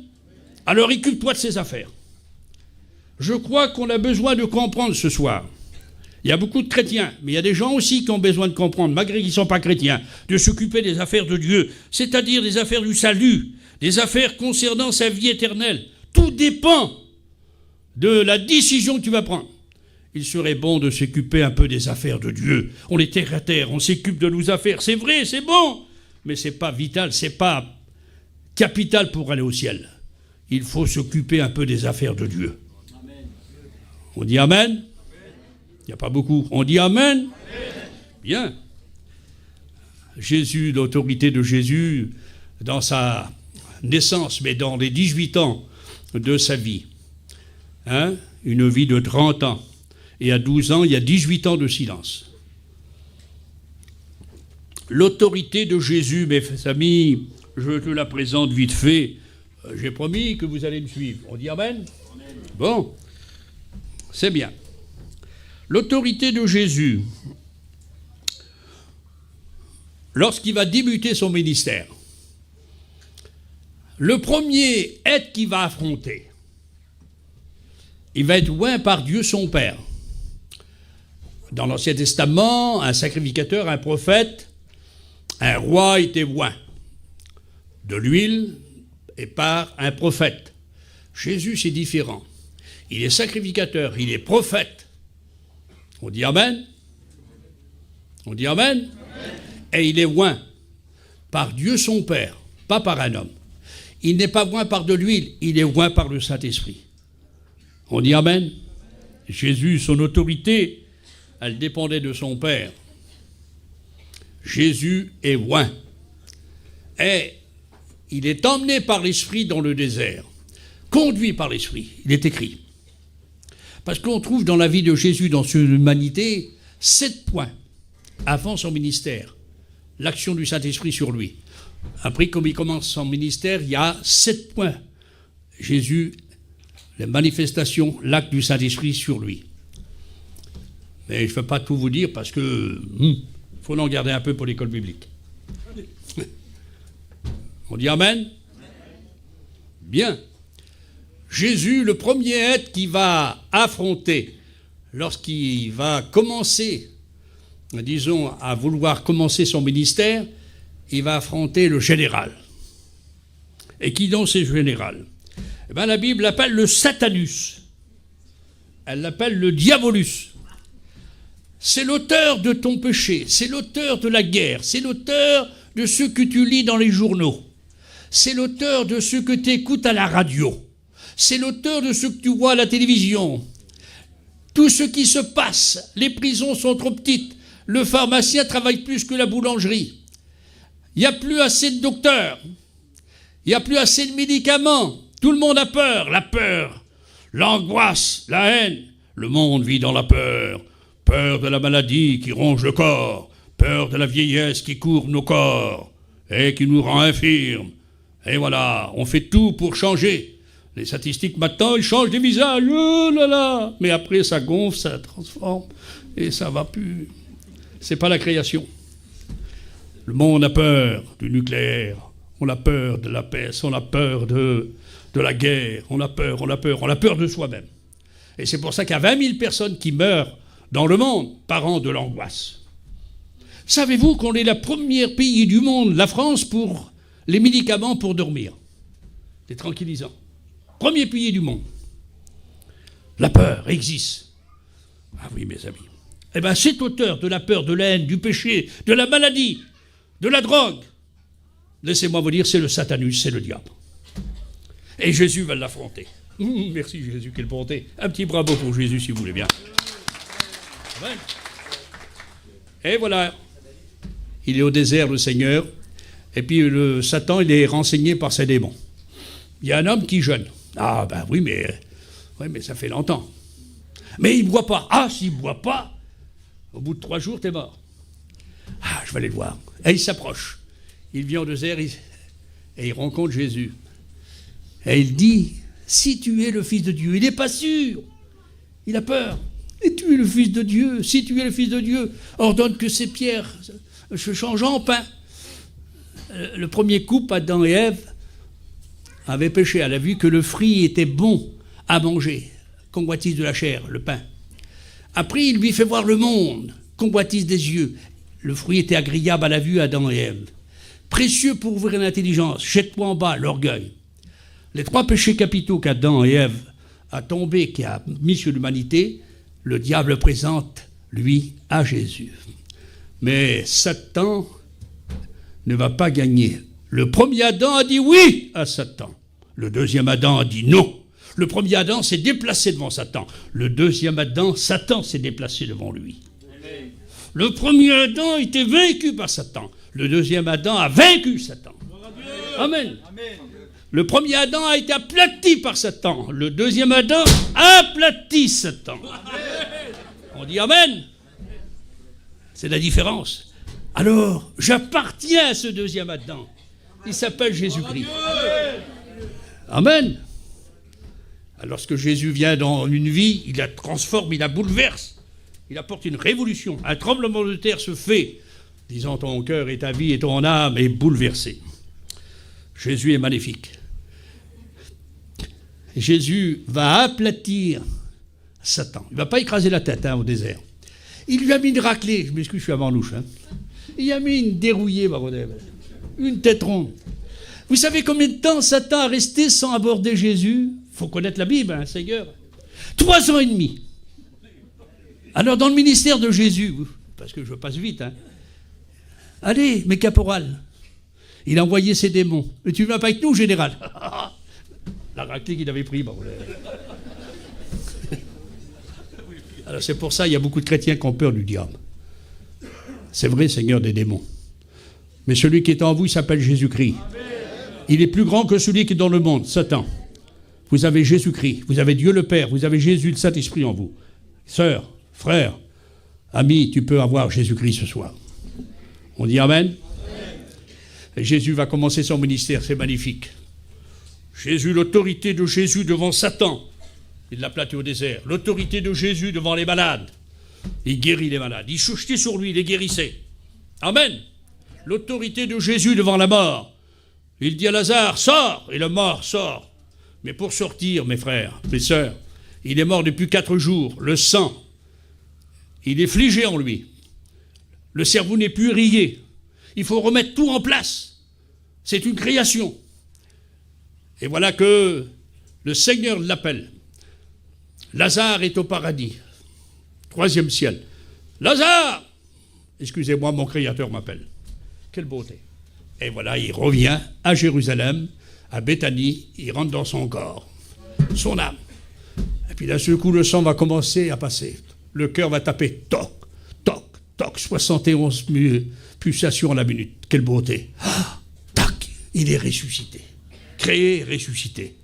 Alors occupe-toi de ses affaires. Je crois qu'on a besoin de comprendre ce soir. Il y a beaucoup de chrétiens, mais il y a des gens aussi qui ont besoin de comprendre, malgré qu'ils ne sont pas chrétiens, de s'occuper des affaires de Dieu, c'est-à-dire des affaires du salut, des affaires concernant sa vie éternelle. Tout dépend de la décision que tu vas prendre. Il serait bon de s'occuper un peu des affaires de Dieu. On est terre à terre, on s'occupe de nos affaires. C'est vrai, c'est bon, mais ce n'est pas vital, ce n'est pas capital pour aller au ciel. Il faut s'occuper un peu des affaires de Dieu. Amen. On dit Amen? Il n'y a pas beaucoup. On dit Amen? Amen. Bien. Jésus, l'autorité de Jésus, dans sa naissance, mais dans les 18 ans de sa vie, une vie de 30 ans, et à 12 ans, il y a 18 ans de silence. L'autorité de Jésus, mes amis, je te la présente vite fait. J'ai promis que vous allez me suivre. On dit Amen? Amen. Bon, c'est bien. L'autorité de Jésus, lorsqu'il va débuter son ministère, le premier être qu'il va affronter, il va être oint par Dieu son Père. Dans l'Ancien Testament, un sacrificateur, un prophète, un roi était oint de l'huile et par un prophète. Jésus, c'est différent. Il est sacrificateur, il est prophète. On dit Amen? On dit Amen? Amen. Et il est oint par Dieu son Père, pas par un homme. Il n'est pas oint par de l'huile, il est oint par le Saint-Esprit. On dit Amen? Jésus, son autorité, elle dépendait de son Père. Jésus est oint. Et il est emmené par l'Esprit dans le désert, conduit par l'Esprit, il est écrit. Parce qu'on trouve dans la vie de Jésus, dans son humanité, 7 points avant son ministère, l'action du Saint-Esprit sur lui. Après, comme il commence son ministère, il y a 7 points. Jésus, les manifestations, l'acte du Saint-Esprit sur lui. Mais je ne peux pas tout vous dire parce que faut en garder un peu pour l'école biblique. On dit Amen? Bien. Jésus, le premier être qui va affronter, lorsqu'il va commencer, disons, à vouloir commencer son ministère, il va affronter le général. Et qui donc c'est le général? Eh bien, la Bible l'appelle le Satanus. Elle l'appelle le Diabolus. C'est l'auteur de ton péché, c'est l'auteur de la guerre, c'est l'auteur de ce que tu lis dans les journaux, c'est l'auteur de ce que tu écoutes à la radio, c'est l'auteur de ce que tu vois à la télévision. Tout ce qui se passe, les prisons sont trop petites, le pharmacien travaille plus que la boulangerie, il n'y a plus assez de docteurs, il n'y a plus assez de médicaments, tout le monde a peur, la peur, l'angoisse, la haine, le monde vit dans la peur. Peur de la maladie qui ronge le corps, peur de la vieillesse qui courbe nos corps et qui nous rend infirmes. Et voilà, on fait tout pour changer. Les statistiques maintenant, ils changent des visages, oh là là. Mais après, ça gonfle, ça transforme et ça va plus. C'est pas la création. Le monde a peur du nucléaire, on a peur de la peste, on a peur de la guerre, on a peur de soi-même. Et c'est pour ça qu'il y a 20 000 personnes qui meurent dans le monde, par an de l'angoisse. Savez-vous qu'on est le premier pays du monde, la France, pour les médicaments pour dormir? C'est tranquillisant. Premier pays du monde. La peur existe. Ah oui, mes amis. Eh bien, cet auteur de la peur, de la haine, du péché, de la maladie, de la drogue, laissez-moi vous dire, c'est le Satanus, c'est le diable. Et Jésus va l'affronter. Merci Jésus, quelle bonté. Un petit bravo pour Jésus, si vous voulez bien. Et voilà, il est au désert, le Seigneur, Et puis Satan, il est renseigné par ses démons. Il y a un homme qui jeûne. Ah ben oui, mais ça fait longtemps. Mais il ne boit pas. Ah, s'il ne boit pas, au bout de 3 jours, t'es mort. Ah, je vais aller le voir. Et il s'approche. Il vient au désert et il rencontre Jésus. Et il dit, si tu es le Fils de Dieu, il n'est pas sûr. Il a peur. Et tu es le Fils de Dieu. Si tu es le Fils de Dieu, ordonne que ces pierres se changent en pain. Le premier couple, Adam et Ève, avaient péché. Elle a vu que le fruit était bon à manger. Convoitise de la chair, le pain. Après, il lui fait voir le monde. Convoitise des yeux. Le fruit était agréable à la vue, Adam et Ève. Précieux pour ouvrir l'intelligence. Jette-toi en bas, l'orgueil. Les 3 péchés capitaux qu'Adam et Ève a tombé, qui a mis sur l'humanité, le diable présente, lui, à Jésus. Mais Satan ne va pas gagner. Le premier Adam a dit oui à Satan. Le deuxième Adam a dit non. Le premier Adam s'est déplacé devant Satan. Le deuxième Adam, Satan s'est déplacé devant lui. Amen. Le premier Adam était vaincu par Satan. Le deuxième Adam a vaincu Satan. Amen. Amen. Le premier Adam a été aplati par Satan. Le deuxième Adam aplati Satan. Amen. On dit Amen. C'est la différence. Alors, j'appartiens à ce deuxième Adam. Il s'appelle Jésus-Christ. Amen. Alors, lorsque Jésus vient dans une vie, il la transforme, il la bouleverse. Il apporte une révolution. Un tremblement de terre se fait, disant ton cœur et ta vie et ton âme est bouleversée. Jésus est magnifique. Jésus va aplatir Satan. Il ne va pas écraser la tête au désert. Il lui a mis une raclée. Je m'excuse, je suis avant louche. Il a mis une dérouillée, une tête ronde. Vous savez combien de temps Satan a resté sans aborder Jésus? Il faut connaître la Bible, Seigneur. 3 ans et demi. Alors, dans le ministère de Jésus, parce que je passe vite, allez, mes caporales, il a envoyé ses démons. Mais tu ne vas pas avec nous, général? La raclée qu'il avait pris. Alors, c'est pour ça qu'il y a beaucoup de chrétiens qui ont peur du diable. C'est vrai, Seigneur des démons. Mais celui qui est en vous, il s'appelle Jésus-Christ. Il est plus grand que celui qui est dans le monde, Satan. Vous avez Jésus-Christ, vous avez Dieu le Père, vous avez Jésus le Saint-Esprit en vous. Sœur, frère, ami, tu peux avoir Jésus-Christ ce soir. On dit Amen. Et Jésus va commencer son ministère, c'est magnifique. Jésus, l'autorité de Jésus devant Satan, il l'a platé au désert. L'autorité de Jésus devant les malades, il guérit les malades. Il chuchotait sur lui, il les guérissait. Amen. L'autorité de Jésus devant la mort, il dit à Lazare, sors, et le mort sort. Mais pour sortir, mes frères, mes sœurs, il est mort depuis 4 jours. Le sang, il est figé en lui. Le cerveau n'est plus irrigué. Il faut remettre tout en place. C'est une création. Et voilà que le Seigneur l'appelle. Lazare est au paradis. 3e ciel. Lazare! Excusez-moi, mon Créateur m'appelle. Quelle beauté. Et voilà, il revient à Jérusalem, à Béthanie, il rentre dans son corps, son âme. Et puis d'un seul coup, le sang va commencer à passer. Le cœur va taper, toc, toc, toc, 71 pulsations à la minute. Quelle beauté. Ah, tac, il est ressuscité. Créé, ressuscité.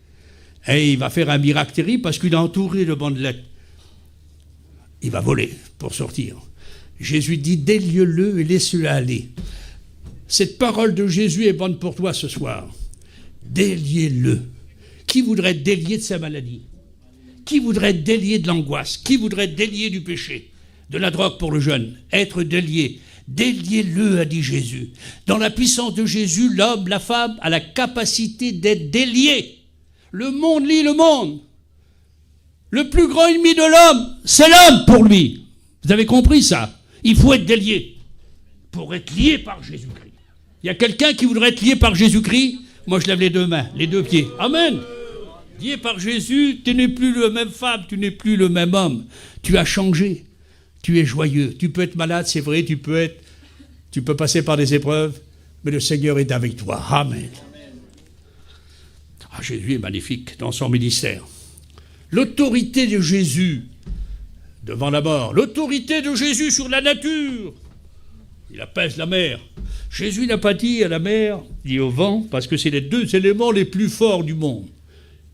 Et il va faire un miracle terrible parce qu'il a entouré de bandelettes. Il va voler pour sortir. Jésus dit, délie-le et laisse-le aller. Cette parole de Jésus est bonne pour toi ce soir. Déliez-le. Qui voudrait être délié de sa maladie? Qui voudrait être délié de l'angoisse? Qui voudrait être délié du péché? De la drogue pour le jeune? Être délié. Déliez-le, a dit Jésus. Dans la puissance de Jésus, l'homme, la femme a la capacité d'être délié. Le monde lie le monde. Le plus grand ennemi de l'homme, c'est l'homme pour lui. Vous avez compris ça? Il faut être délié pour être lié par Jésus-Christ. Il y a quelqu'un qui voudrait être lié par Jésus-Christ? Moi, je lève les 2 mains, les 2 pieds. Amen. Lié par Jésus, tu n'es plus le même femme, tu n'es plus le même homme. Tu as changé. Tu es joyeux. Tu peux être malade, c'est vrai, tu peux passer par des épreuves, mais le Seigneur est avec toi. Amen. Ah, Jésus est magnifique dans son ministère. L'autorité de Jésus devant la mort, l'autorité de Jésus sur la nature. Il apaise la mer. Jésus n'a pas dit à la mer, il dit au vent, parce que c'est les deux éléments les plus forts du monde.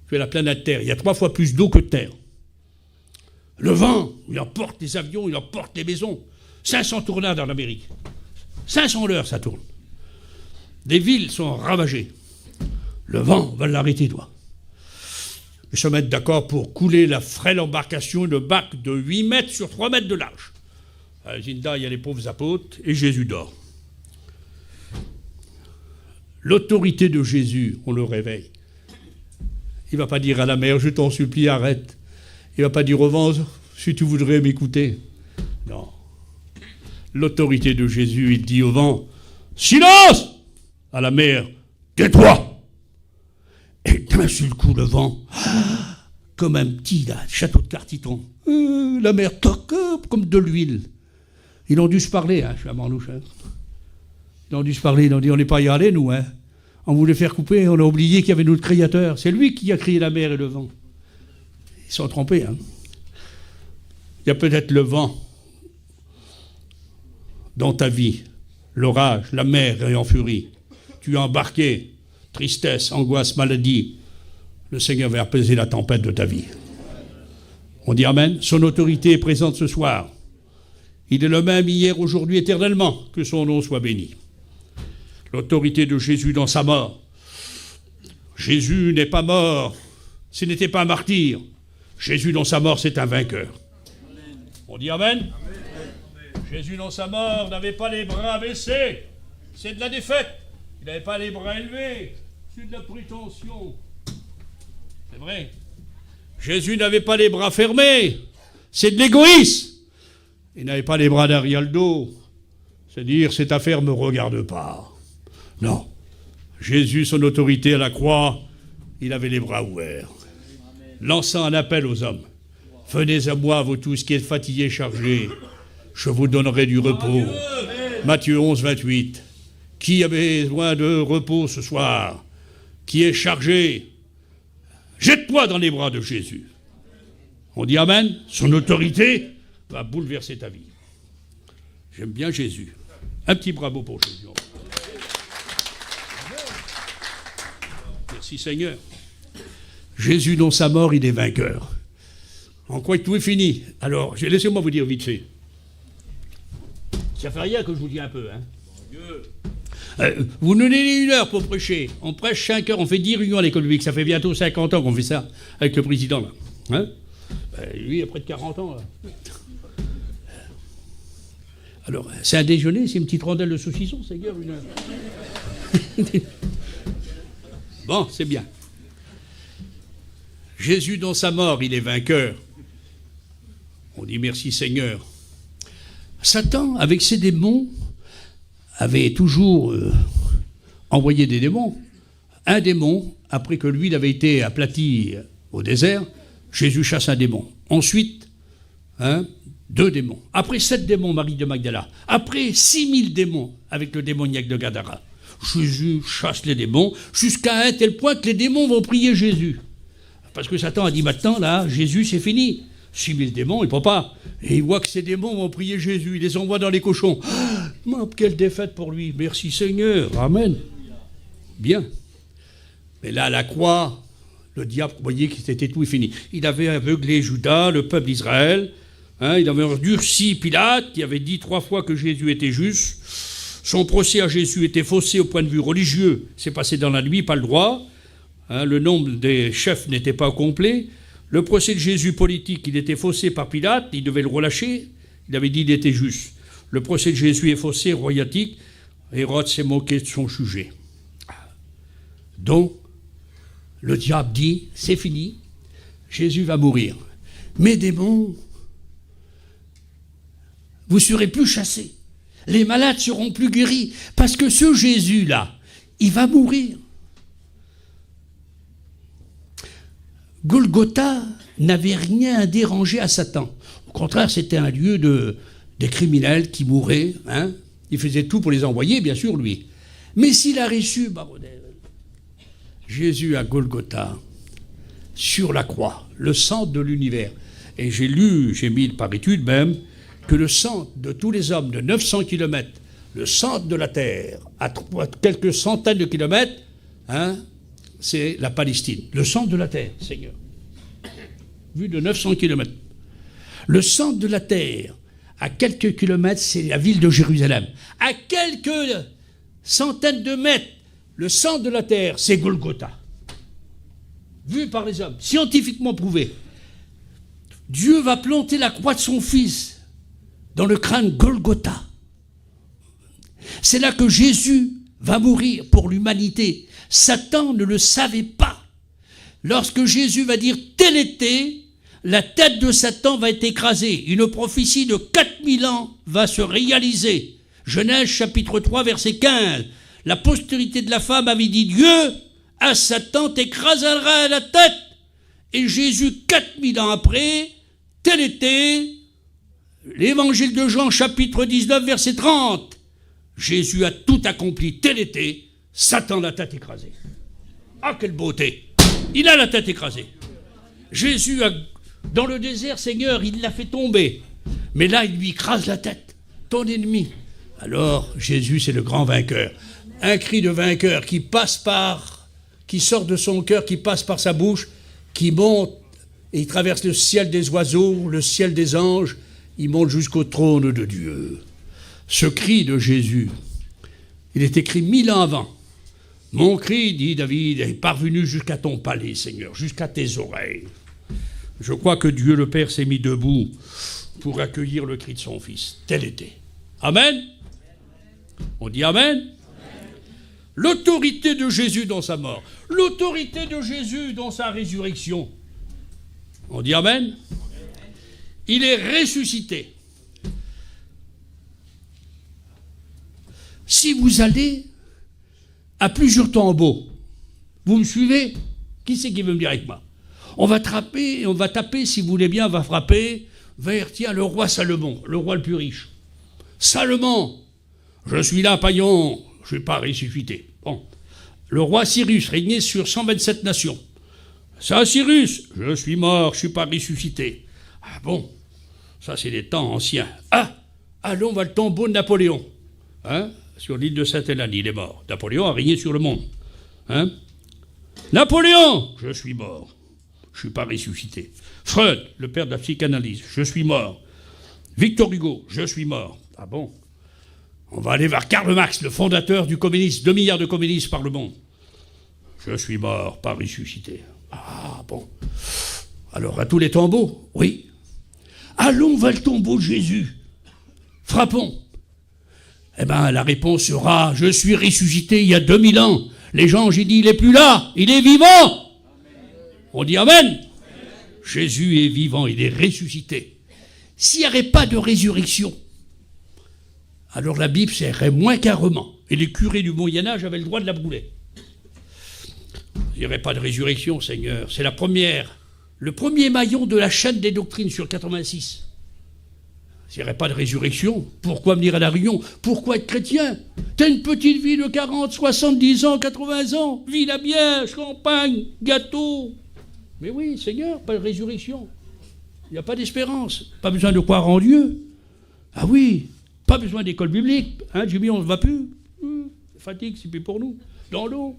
Que la planète Terre, il y a 3 fois plus d'eau que de terre. Le vent, il emporte les avions, il emporte les maisons. 500 tournades en Amérique. 500 l'heure, ça tourne. Des villes sont ravagées. Le vent va l'arrêter, toi. Ils se mettent d'accord pour couler la frêle embarcation, une bac de 8 mètres sur 3 mètres de large. À Zinda, il y a les pauvres apôtres et Jésus dort. L'autorité de Jésus, on le réveille. Il ne va pas dire à la mer, je t'en supplie, arrête. Il ne va pas dire au vent, si tu voudrais m'écouter. Non. L'autorité de Jésus, il dit au vent, silence! À la mer, tais-toi! Et d'un seul coup, le vent, comme un petit château de cartes, la mer toque comme de l'huile. Ils ont dû se parler, je suis à Marlouche. Ils ont dû se parler, ils ont dit, on n'est pas y allés, nous. On voulait faire couper, on a oublié qu'il y avait notre Créateur. C'est lui qui a créé la mer et le vent. Ils sont trompés. Il y a peut-être le vent dans ta vie, l'orage, la mer est en furie. Tu es embarqué, tristesse, angoisse, maladie. Le Seigneur va apaiser la tempête de ta vie. On dit Amen. Son autorité est présente ce soir. Il est le même hier, aujourd'hui, éternellement. Que son nom soit béni. L'autorité de Jésus dans sa mort. Jésus n'est pas mort. Ce n'était pas un martyr. Jésus dans sa mort, c'est un vainqueur. On dit Amen. Jésus dans sa mort n'avait pas les bras baissés. C'est de la défaite. Il n'avait pas les bras élevés. C'est de la prétention. C'est vrai. Jésus n'avait pas les bras fermés. C'est de l'égoïsme. Il n'avait pas les bras derrière le dos. C'est dire, cette affaire ne me regarde pas. Non. Jésus, son autorité à la croix, il avait les bras ouverts. Lançant un appel aux hommes. Venez à moi, vous tous qui êtes fatigués et chargés. Je vous donnerai du repos. Matthieu 11, 28. Qui a besoin de repos ce soir? Qui est chargé? Jette-toi dans les bras de Jésus. On dit Amen. Son autorité va bouleverser ta vie. J'aime bien Jésus. Un petit bravo pour Jésus. Merci Seigneur. Jésus, dans sa mort, il est vainqueur. On croit que tout est fini. Alors, laissez-moi vous dire vite fait. Ça fait rien que je vous dis un peu. Vous nous donnez 1 heure pour prêcher. On prêche 5 heures, on fait 10 réunions à l'école publique. Ça fait bientôt 50 ans qu'on fait ça avec le président. Là. Lui, il a près de 40 ans. Là. Alors, c'est un déjeuner, c'est une petite rondelle de saucisson, Seigneur, 1 heure. Bon, c'est bien. Jésus, dans sa mort, il est vainqueur. On dit merci Seigneur. Satan, avec ses démons, avait toujours envoyé des démons. Un démon, après que lui, il avait été aplati au désert, Jésus chasse un démon. Ensuite, 2 démons. Après 7 démons, Marie de Magdala. Après 6000 démons avec le démoniaque de Gadara. Jésus chasse les démons jusqu'à un tel point que les démons vont prier Jésus. Parce que Satan a dit maintenant, là, Jésus, c'est fini. 6000 démons, il ne peut pas. Et il voit que ces démons vont prier Jésus. Il les envoie dans les cochons. Quelle défaite pour lui. Merci Seigneur. Amen. Bien. Mais là, à la croix, le diable voyait que c'était tout et fini. Il avait aveuglé Judas, le peuple d'Israël. Il avait endurci Pilate, qui avait dit 3 fois que Jésus était juste. Son procès à Jésus était faussé au point de vue religieux. C'est passé dans la nuit, pas le droit. Le nombre des chefs n'était pas complet. Le procès de Jésus politique, il était faussé par Pilate, il devait le relâcher. Il avait dit qu'il était juste. Le procès de Jésus est faussé, royatique. Hérode s'est moqué de son sujet. Donc, le diable dit, c'est fini, Jésus va mourir. Mes démons, vous ne serez plus chassés. Les malades seront plus guéris. Parce que ce Jésus-là, il va mourir. Golgotha n'avait rien dérangé à Satan. Au contraire, c'était un lieu des criminels qui mouraient. Il faisait tout pour les envoyer, bien sûr, lui. Mais s'il a reçu, Jésus à Golgotha, sur la croix, le centre de l'univers. Et j'ai mis par étude même, que le centre de tous les hommes de 900 km le centre de la terre, à quelques centaines de kilomètres, c'est la Palestine. Le centre de la terre, Seigneur. Vu de 900 kilomètres. Le centre de la terre, à quelques kilomètres, c'est la ville de Jérusalem. À quelques centaines de mètres, le centre de la terre, c'est Golgotha. Vu par les hommes, scientifiquement prouvé. Dieu va planter la croix de son Fils dans le crâne Golgotha. C'est là que Jésus va mourir pour l'humanité. Satan ne le savait pas. Lorsque Jésus va dire « tel était », la tête de Satan va être écrasée. Une prophétie de 4000 ans va se réaliser. Genèse chapitre 3 verset 15. La postérité de la femme avait dit « Dieu, à Satan t'écrasera la tête ». Et Jésus, 4000 ans après, tel était l'évangile de Jean chapitre 19 verset 30. Jésus a tout accompli, tel était, Satan la tête écrasée. Ah, quelle beauté! Il a la tête écrasée. Jésus, dans le désert, Seigneur, il l'a fait tomber. Mais là, il lui écrase la tête, ton ennemi. Alors, Jésus, c'est le grand vainqueur. Un cri de vainqueur qui sort de son cœur, qui passe par sa bouche, qui monte, et il traverse le ciel des oiseaux, le ciel des anges, il monte jusqu'au trône de Dieu. Ce cri de Jésus, il est écrit 1000 ans avant. Mon cri, dit David, est parvenu jusqu'à ton palais, Seigneur, jusqu'à tes oreilles. Je crois que Dieu le Père s'est mis debout pour accueillir le cri de son Fils. Tel était. Amen. On dit Amen. L'autorité de Jésus dans sa mort. L'autorité de Jésus dans sa résurrection. On dit Amen. Il est ressuscité. Si vous allez à plusieurs tombeaux, vous me suivez? Qui c'est qui veut me dire avec moi? On va taper, si vous voulez bien, on va frapper vers, tiens, le roi Salomon, le roi le plus riche. Salomon, je suis là, païen, je ne vais pas ressusciter. Bon. Le roi Cyrus régnait sur 127 nations. Ça, Cyrus, je suis mort, je ne suis pas ressuscité. Ah bon, ça c'est des temps anciens. Ah, allons vers le tombeau de Napoléon. Sur l'île de Sainte-Hélène, il est mort. Napoléon a régné sur le monde. Napoléon, je suis mort. Je ne suis pas ressuscité. Freud, le père de la psychanalyse, je suis mort. Victor Hugo, je suis mort. Ah bon? On va aller vers Karl Marx, le fondateur du communisme, 2 milliards de communistes par le monde. Je suis mort, pas ressuscité. Ah bon? Alors à tous les tombeaux, oui. Allons vers le tombeau de Jésus. Frappons. Eh bien, la réponse sera, je suis ressuscité il y a 2000 ans. Les gens, j'ai dit, il n'est plus là, il est vivant. Amen. On dit Amen. Amen. Jésus est vivant, il est ressuscité. S'il n'y avait pas de résurrection, alors la Bible serait moins qu'un roman. Et les curés du Moyen-Âge avaient le droit de la brûler. Il n'y aurait pas de résurrection, Seigneur. C'est le premier maillon de la chaîne des doctrines sur 86. S'il n'y aurait pas de résurrection, pourquoi venir à la réunion? Pourquoi être chrétien? T'as une petite vie de 40, 70 ans, 80 ans, vis la bien, champagne, gâteau. Mais oui, Seigneur, pas de résurrection. Il n'y a pas d'espérance. Pas besoin de croire en Dieu. Ah oui, pas besoin d'école biblique. Jimmy, on ne va plus. Fatigue, c'est plus pour nous. Dans l'eau.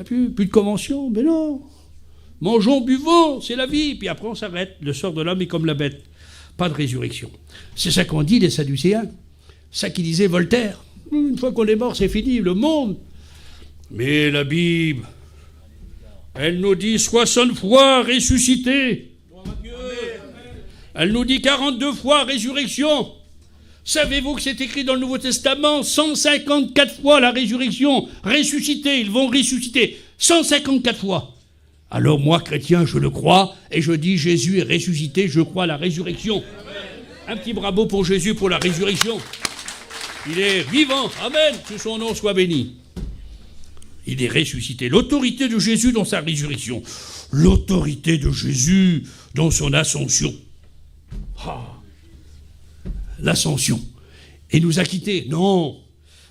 Plus de convention. Mais non. Mangeons, buvons, c'est la vie. Puis après, on s'arrête. Le sort de l'homme est comme la bête. Pas de résurrection. C'est ça qu'ont dit les Sadducéens. Ça qui disait Voltaire. Une fois qu'on est mort, c'est fini, le monde. Mais la Bible, elle nous dit 60 fois ressuscité. Elle nous dit 42 fois résurrection. Savez-vous que c'est écrit dans le Nouveau Testament 154 fois la résurrection. Ressuscité, ils vont ressusciter. 154 fois. Alors moi, chrétien, je le crois, et je dis Jésus est ressuscité, je crois à la résurrection. Un petit bravo pour Jésus pour la résurrection. Il est vivant, amen, que son nom soit béni. Il est ressuscité. L'autorité de Jésus dans sa résurrection. L'autorité de Jésus dans son ascension. L'ascension. Et nous a quittés. Non,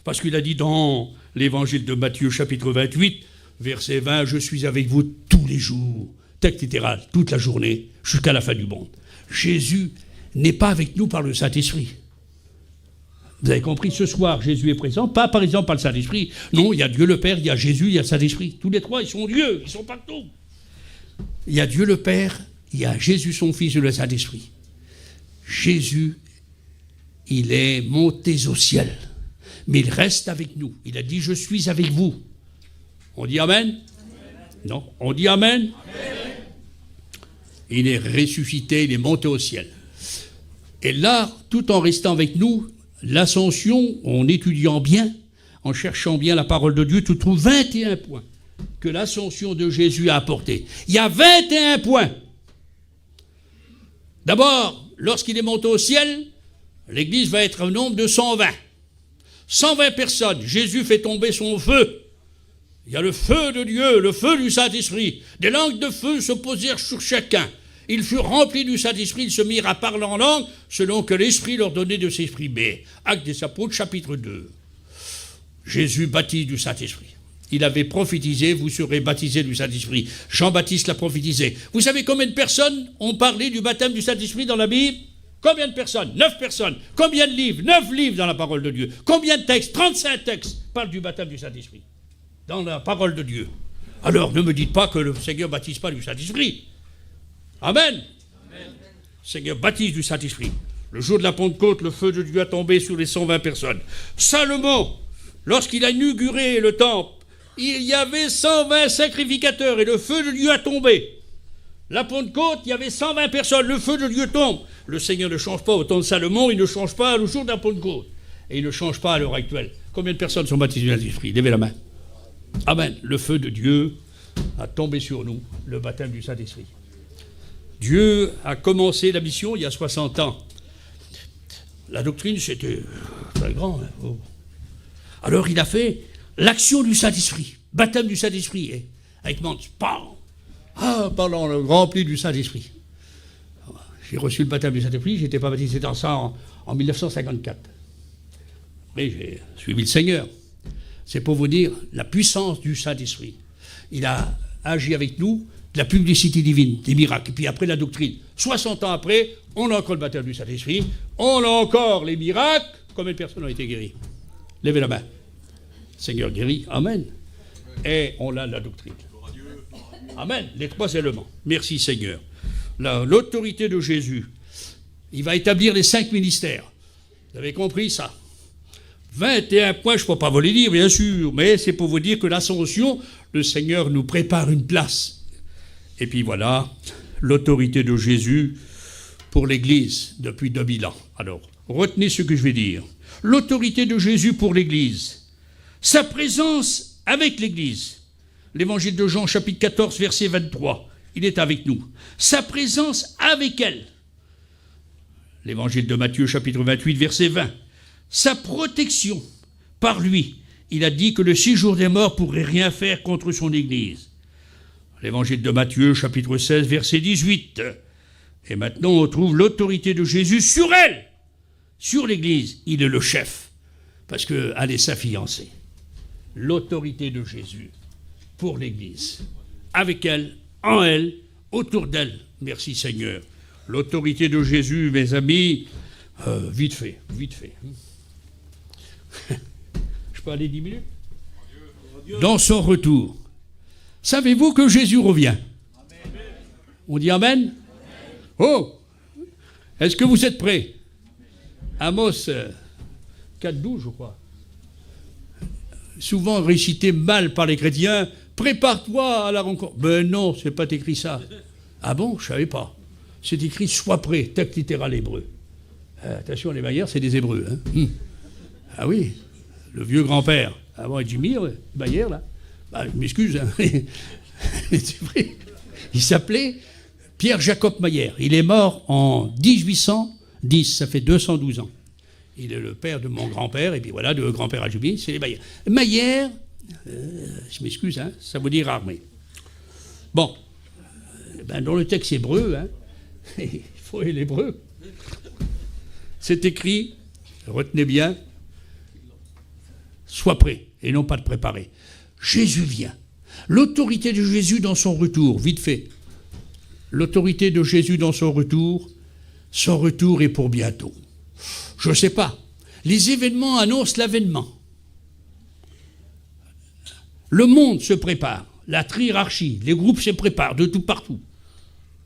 parce qu'il a dit dans l'évangile de Matthieu chapitre 28, verset 20, je suis avec vous tous les jours, texte littéral, toute la journée, jusqu'à la fin du monde. Jésus n'est pas avec nous par le Saint-Esprit. Vous avez compris, ce soir, Jésus est présent, pas par exemple par le Saint-Esprit. Non, il y a Dieu le Père, il y a Jésus, il y a le Saint-Esprit. Tous les trois, ils sont Dieu, ils sont partout. Il y a Dieu le Père, il y a Jésus son Fils et le Saint-Esprit. Jésus, il est monté au ciel, mais il reste avec nous. Il a dit, je suis avec vous. On dit Amen? Amen. Non, on dit Amen? Amen. Il est ressuscité, il est monté au ciel. Et là, tout en restant avec nous, l'ascension, en étudiant bien, en cherchant bien la parole de Dieu, tu trouves 21 points que l'ascension de Jésus a apportés. Il y a 21 points. D'abord, lorsqu'il est monté au ciel, l'Église va être au nombre de 120. 120 personnes. Jésus fait tomber son feu. Il y a le feu de Dieu, le feu du Saint-Esprit. Des langues de feu se posèrent sur chacun. Ils furent remplis du Saint-Esprit, ils se mirent à parler en langue, selon que l'Esprit leur donnait de s'exprimer. Actes des Apôtres, chapitre 2. Jésus baptise du Saint-Esprit. Il avait prophétisé, vous serez baptisés du Saint-Esprit. Jean-Baptiste l'a prophétisé. Vous savez combien de personnes ont parlé du baptême du Saint-Esprit dans la Bible? Combien de personnes? 9 personnes. Combien de livres? 9 livres dans la parole de Dieu. Combien de textes? 35 textes parlent du baptême du Saint-Esprit dans la parole de Dieu. Alors ne me dites pas que le Seigneur ne baptise pas du Saint-Esprit. Amen. Amen. Le Seigneur baptise du Saint-Esprit. Le jour de la Pentecôte, le feu de Dieu a tombé sur les 120 personnes. Salomon, lorsqu'il a inauguré le temple, il y avait 120 sacrificateurs et le feu de Dieu a tombé. La Pentecôte, il y avait 120 personnes, le feu de Dieu tombe. Le Seigneur ne change pas au temps de Salomon, il ne change pas le jour de la Pentecôte. Et il ne change pas à l'heure actuelle. Combien de personnes sont baptisées du Saint-Esprit? Levez la main. Amen. Le feu de Dieu a tombé sur nous, le baptême du Saint-Esprit. Dieu a commencé la mission il y a 60 ans. La doctrine, c'était très grand. Hein. Oh. Alors il a fait l'action du Saint-Esprit, baptême du Saint-Esprit, hein, avec Mans. Parlant rempli du Saint-Esprit. J'ai reçu le baptême du Saint-Esprit, je n'étais pas baptisé dans ça en 1954. Mais j'ai suivi le Seigneur. C'est pour vous dire la puissance du Saint-Esprit. Il a agi avec nous, de la publicité divine, des miracles. Et puis après la doctrine. 60 ans après, on a encore le baptême du Saint-Esprit, on a encore les miracles. Combien de personnes ont été guéries? Levez la main. Seigneur guérit. Amen. Et on a la doctrine. Amen. Les 3 éléments. Merci Seigneur. L'autorité de Jésus. Il va établir les 5 ministères. Vous avez compris ça? 21 points, je ne peux pas vous les dire, bien sûr, mais c'est pour vous dire que l'ascension, le Seigneur nous prépare une place. Et puis voilà, l'autorité de Jésus pour l'Église depuis 2000 ans. Alors, retenez ce que je vais dire. L'autorité de Jésus pour l'Église. Sa présence avec l'Église. L'évangile de Jean, chapitre 14, verset 23. Il est avec nous. Sa présence avec elle. L'évangile de Matthieu, chapitre 28, verset 20. Sa protection par lui. Il a dit que le séjour des morts ne pourrait rien faire contre son Église. L'évangile de Matthieu, chapitre 16, verset 18. Et maintenant, on trouve l'autorité de Jésus sur elle, sur l'Église. Il est le chef, parce qu'elle est sa fiancée. L'autorité de Jésus pour l'Église. Avec elle, en elle, autour d'elle. Merci Seigneur. L'autorité de Jésus, mes amis, vite fait. Je peux aller 10 minutes? Dans son retour. Savez-vous que Jésus revient? On dit Amen? Oh! Est-ce que vous êtes prêts? Amos 4,12, je crois. Souvent récité mal par les chrétiens. Prépare-toi à la rencontre. Ben non, c'est pas écrit ça. Ah bon? Je savais pas. C'est écrit sois prêt, texte littéral hébreu. Attention, les Baillères, c'est des Hébreux. Hein. Ah oui, le vieux grand-père, avant Edjimir, Baillère, là. Bah, je m'excuse, hein. C'est vrai. Il s'appelait Pierre-Jacob Maillère. Il est mort en 1810, ça fait 212 ans. Il est le père de mon grand-père, et puis voilà, de grand-père Adjumi, c'est les Baillères. Maillère, je m'excuse, hein, ça veut dire armée. Bon, dans le texte hébreu, hein, il faut l'hébreu. C'est écrit, retenez bien, sois prêt, et non pas de préparer. Jésus vient. L'autorité de Jésus dans son retour, vite fait. L'autorité de Jésus dans son retour est pour bientôt. Je ne sais pas. Les événements annoncent l'avènement. Le monde se prépare, la triarchie, les groupes se préparent de tout partout.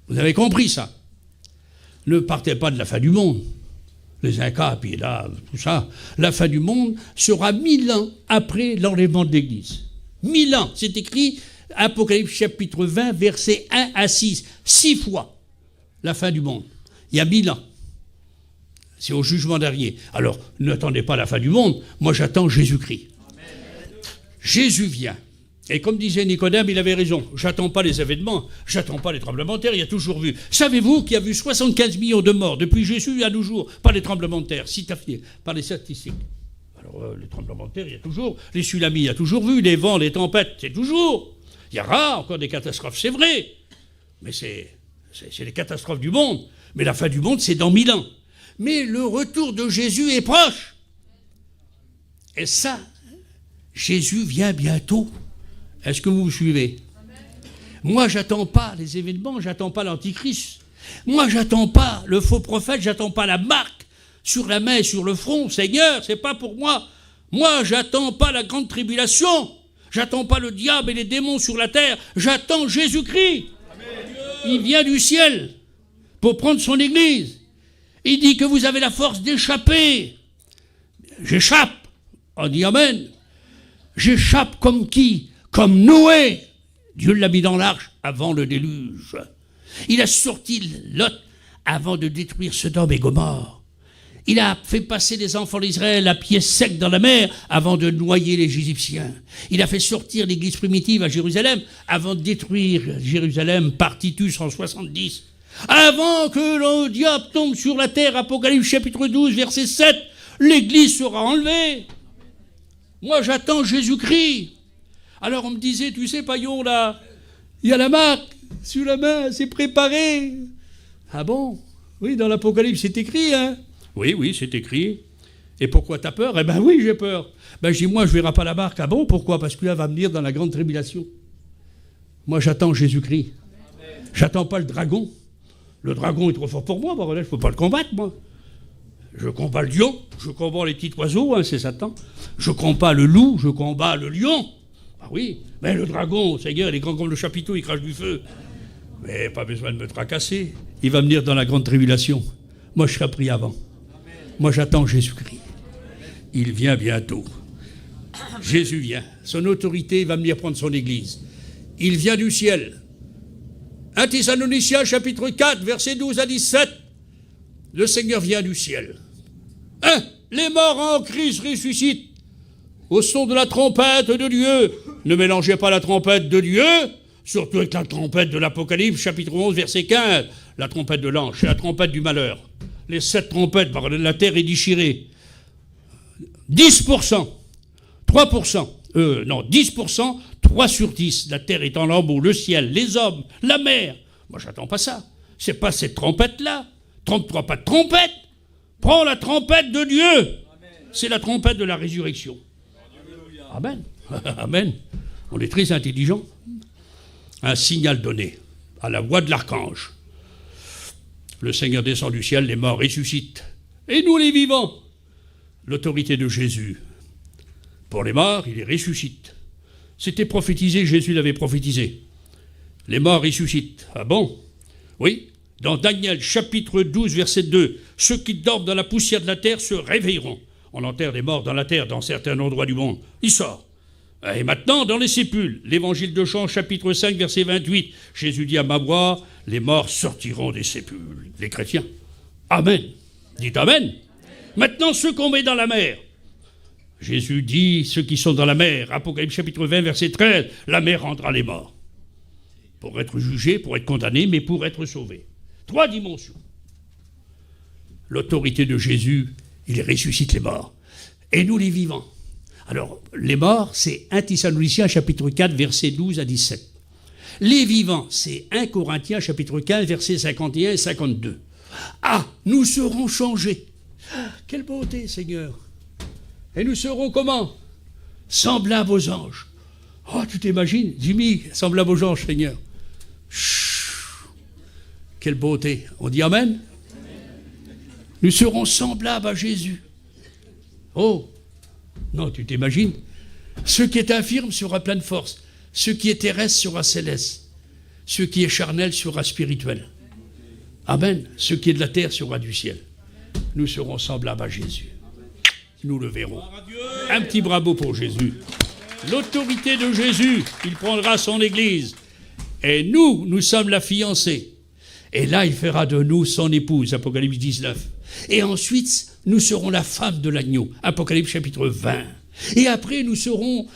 Vous avez compris ça? Ne partez pas de la fin du monde. Les Incas, puis là, tout ça. La fin du monde sera 1000 ans après l'enlèvement de l'Église. 1000 ans, c'est écrit Apocalypse chapitre 20, versets 1 à 6. 6 fois la fin du monde. Il y a 1000 ans. C'est au jugement dernier. Alors, n'attendez pas la fin du monde. Moi, j'attends Jésus-Christ. Amen. Jésus vient. Et comme disait Nicodème, il avait raison. J'attends pas les événements, j'attends pas les tremblements de terre, il a toujours vu. Savez-vous qu'il y a eu 75 millions de morts depuis Jésus à nos jours par les tremblements de terre, par les statistiques. Alors, les tremblements de terre, il y a toujours. Les tsunamis, il y a toujours vu. Les vents, les tempêtes, c'est toujours. Il y aura encore des catastrophes, c'est vrai. Mais c'est les catastrophes du monde. Mais la fin du monde, c'est dans 1000 ans. Mais le retour de Jésus est proche. Et ça, Jésus vient bientôt. Est-ce que vous me suivez? Moi, j'attends pas les événements, j'attends pas l'Antichrist. Moi, j'attends pas le faux prophète, j'attends pas la marque sur la main et sur le front. Seigneur, c'est pas pour moi. Moi, j'attends pas la grande tribulation. J'attends pas le diable et les démons sur la terre. J'attends Jésus-Christ. Il vient du ciel pour prendre son église. Il dit que vous avez la force d'échapper. J'échappe. On dit Amen. J'échappe comme qui? Comme Noé. Dieu l'a mis dans l'arche avant le déluge. Il a sorti Lot avant de détruire Sodome et Gomorrhe. Il a fait passer les enfants d'Israël à pied sec dans la mer avant de noyer les Égyptiens. Il a fait sortir l'église primitive à Jérusalem avant de détruire Jérusalem par Titus en 70. Avant que le diable tombe sur la terre, Apocalypse chapitre 12, verset 7, l'église sera enlevée. Moi, j'attends Jésus-Christ. Alors on me disait, tu sais, Paillon, là, il y a la marque sur la main, c'est préparé. Ah bon? Oui, dans l'Apocalypse, c'est écrit, hein? Oui, c'est écrit. Et pourquoi t'as peur? Eh ben oui, j'ai peur. Ben je dis, moi, je ne verrai pas la marque. Ah bon? Pourquoi? Parce qu'il va venir dans la grande tribulation. Moi, j'attends Jésus-Christ. J'attends pas le dragon. Le dragon est trop fort pour moi, bordel, je ne peux pas le combattre, moi. Je combats le lion, je combats les petits oiseaux, hein, c'est Satan. Je combats le loup, je combats le lion. Ah oui, mais le dragon, Seigneur, il est grand comme le chapiteau, il crache du feu. Mais pas besoin de me tracasser. Il va venir dans la grande tribulation. Moi, je serai pris avant. Moi, j'attends Jésus-Christ. Il vient bientôt. Jésus vient. Son autorité va venir prendre son église. Il vient du ciel. 1 Thessaloniciens, chapitre 4, versets 12 à 17. Le Seigneur vient du ciel. Les morts en Christ ressuscitent. Au son de la trompette de Dieu. Ne mélangez pas la trompette de Dieu, surtout avec la trompette de l'Apocalypse, chapitre 11, verset 15. La trompette de l'ange, c'est la trompette du malheur. Les 7 trompettes, la terre est déchirée. 10%, 3%, 10%, 3 sur 10. La terre est en lambeaux, le ciel, les hommes, la mer. Moi, j'attends pas ça. C'est pas cette trompette-là. Trompe-toi pas de trompette. Prends la trompette de Dieu. C'est la trompette de la résurrection. Amen. Amen. On est très intelligent. Un signal donné à la voix de l'archange. Le Seigneur descend du ciel, les morts ressuscitent. Et nous, les vivants, l'autorité de Jésus. Pour les morts, il les ressuscite. C'était prophétisé, Jésus l'avait prophétisé. Les morts ressuscitent. Ah bon? Oui. Dans Daniel, chapitre 12, verset 2, ceux qui dorment dans la poussière de la terre se réveilleront. On enterre des morts dans la terre, dans certains endroits du monde. Il sort. Et maintenant, dans les sépulcres, l'évangile de Jean, chapitre 5, verset 28, Jésus dit à ma voix, les morts sortiront des sépulcres. Les chrétiens. Amen. Dites Amen. Maintenant, ceux qu'on met dans la mer. Jésus dit, ceux qui sont dans la mer, Apocalypse chapitre 20, verset 13, la mer rendra les morts. Pour être jugés, pour être condamnés, mais pour être sauvés. 3 dimensions. L'autorité de Jésus, il ressuscite les morts. Et nous, les vivants. Alors, les morts, c'est 1 Thessaloniciens, chapitre 4, versets 12 à 17. Les vivants, c'est 1 Corinthiens, chapitre 15, versets 51 et 52. Ah, nous serons changés. Quelle beauté, Seigneur. Et nous serons comment? Semblables aux anges. Oh, tu t'imagines, Jimmy, semblable aux anges, Seigneur. Chut. Quelle beauté. On dit Amen. Nous serons semblables à Jésus. Oh, non, tu t'imagines? Ce qui est infirme sera plein de force. Ce qui est terrestre sera céleste. Ce qui est charnel sera spirituel. Amen. Ce qui est de la terre sera du ciel. Nous serons semblables à Jésus. Nous le verrons. Un petit bravo pour Jésus. L'autorité de Jésus, il prendra son Église. Et nous sommes la fiancée. Et là, il fera de nous son épouse, Apocalypse 19. Et ensuite, nous serons la femme de l'agneau, Apocalypse chapitre 20. Et après, nous serons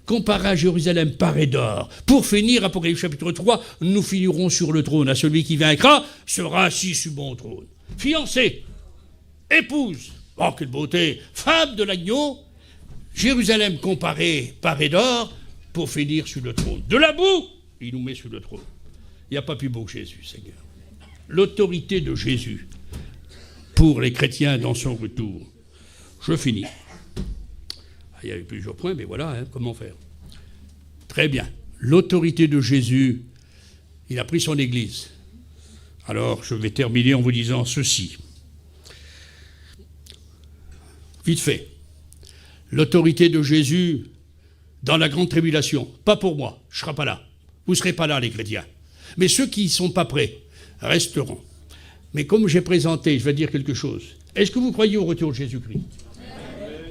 comparés à Jérusalem parée d'or. Pour finir, Apocalypse chapitre 3, nous finirons sur le trône. À celui qui vaincra sera assis sur mon trône. Fiancée, épouse, oh quelle beauté, femme de l'agneau, Jérusalem comparée parée d'or, pour finir sur le trône. De la boue, il nous met sur le trône. Il n'y a pas plus beau que Jésus, Seigneur. L'autorité de Jésus pour les chrétiens dans son retour. Je finis. Il y avait plusieurs points, mais voilà, comment faire. Très bien. L'autorité de Jésus, il a pris son Église. Alors, je vais terminer en vous disant ceci. Vite fait. L'autorité de Jésus dans la grande tribulation. Pas pour moi, je ne serai pas là. Vous ne serez pas là, les chrétiens. Mais ceux qui ne sont pas prêts resteront. Mais comme j'ai présenté, je vais dire quelque chose. Est-ce que vous croyez au retour de Jésus-Christ?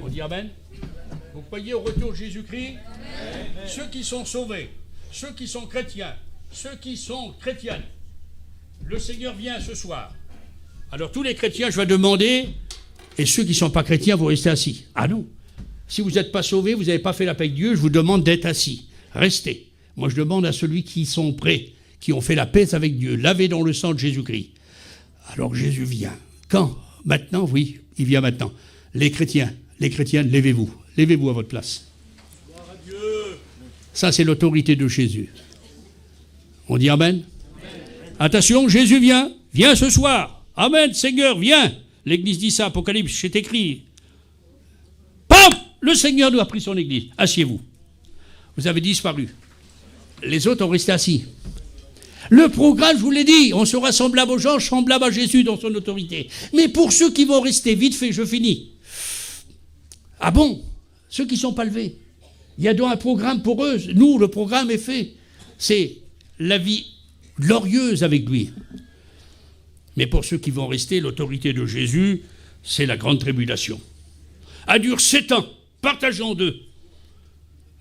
On dit Amen? Vous croyez au retour de Jésus-Christ? Ceux qui sont sauvés, ceux qui sont chrétiens, ceux qui sont chrétiennes, le Seigneur vient ce soir. Alors tous les chrétiens, je vais demander, et ceux qui ne sont pas chrétiens, vous restez assis. Ah non. Si vous n'êtes pas sauvés, vous n'avez pas fait la paix avec Dieu, je vous demande d'être assis. Restez. Moi, je demande à ceux qui sont prêts, qui ont fait la paix avec Dieu, lavés dans le sang de Jésus-Christ. Alors Jésus vient. Quand? Maintenant, oui, il vient maintenant. Les chrétiens, les chrétiennes, levez-vous. Levez-vous à votre place. Ça, c'est l'autorité de Jésus. On dit Amen? Attention, Jésus vient. Viens ce soir. Amen, Seigneur, viens. L'Église dit ça, Apocalypse, c'est écrit. Pam! Le Seigneur nous a pris son Église. Asseyez-vous. Vous avez disparu. Les autres ont resté assis. Le programme, je vous l'ai dit, on sera semblable aux gens, semblable à Jésus dans son autorité. Mais pour ceux qui vont rester, vite fait, je finis. Ah bon? Ceux qui ne sont pas levés. Il y a donc un programme pour eux. Nous, le programme est fait. C'est la vie glorieuse avec lui. Mais pour ceux qui vont rester, l'autorité de Jésus, c'est la grande tribulation. Elle dure 7 ans, partagée en deux,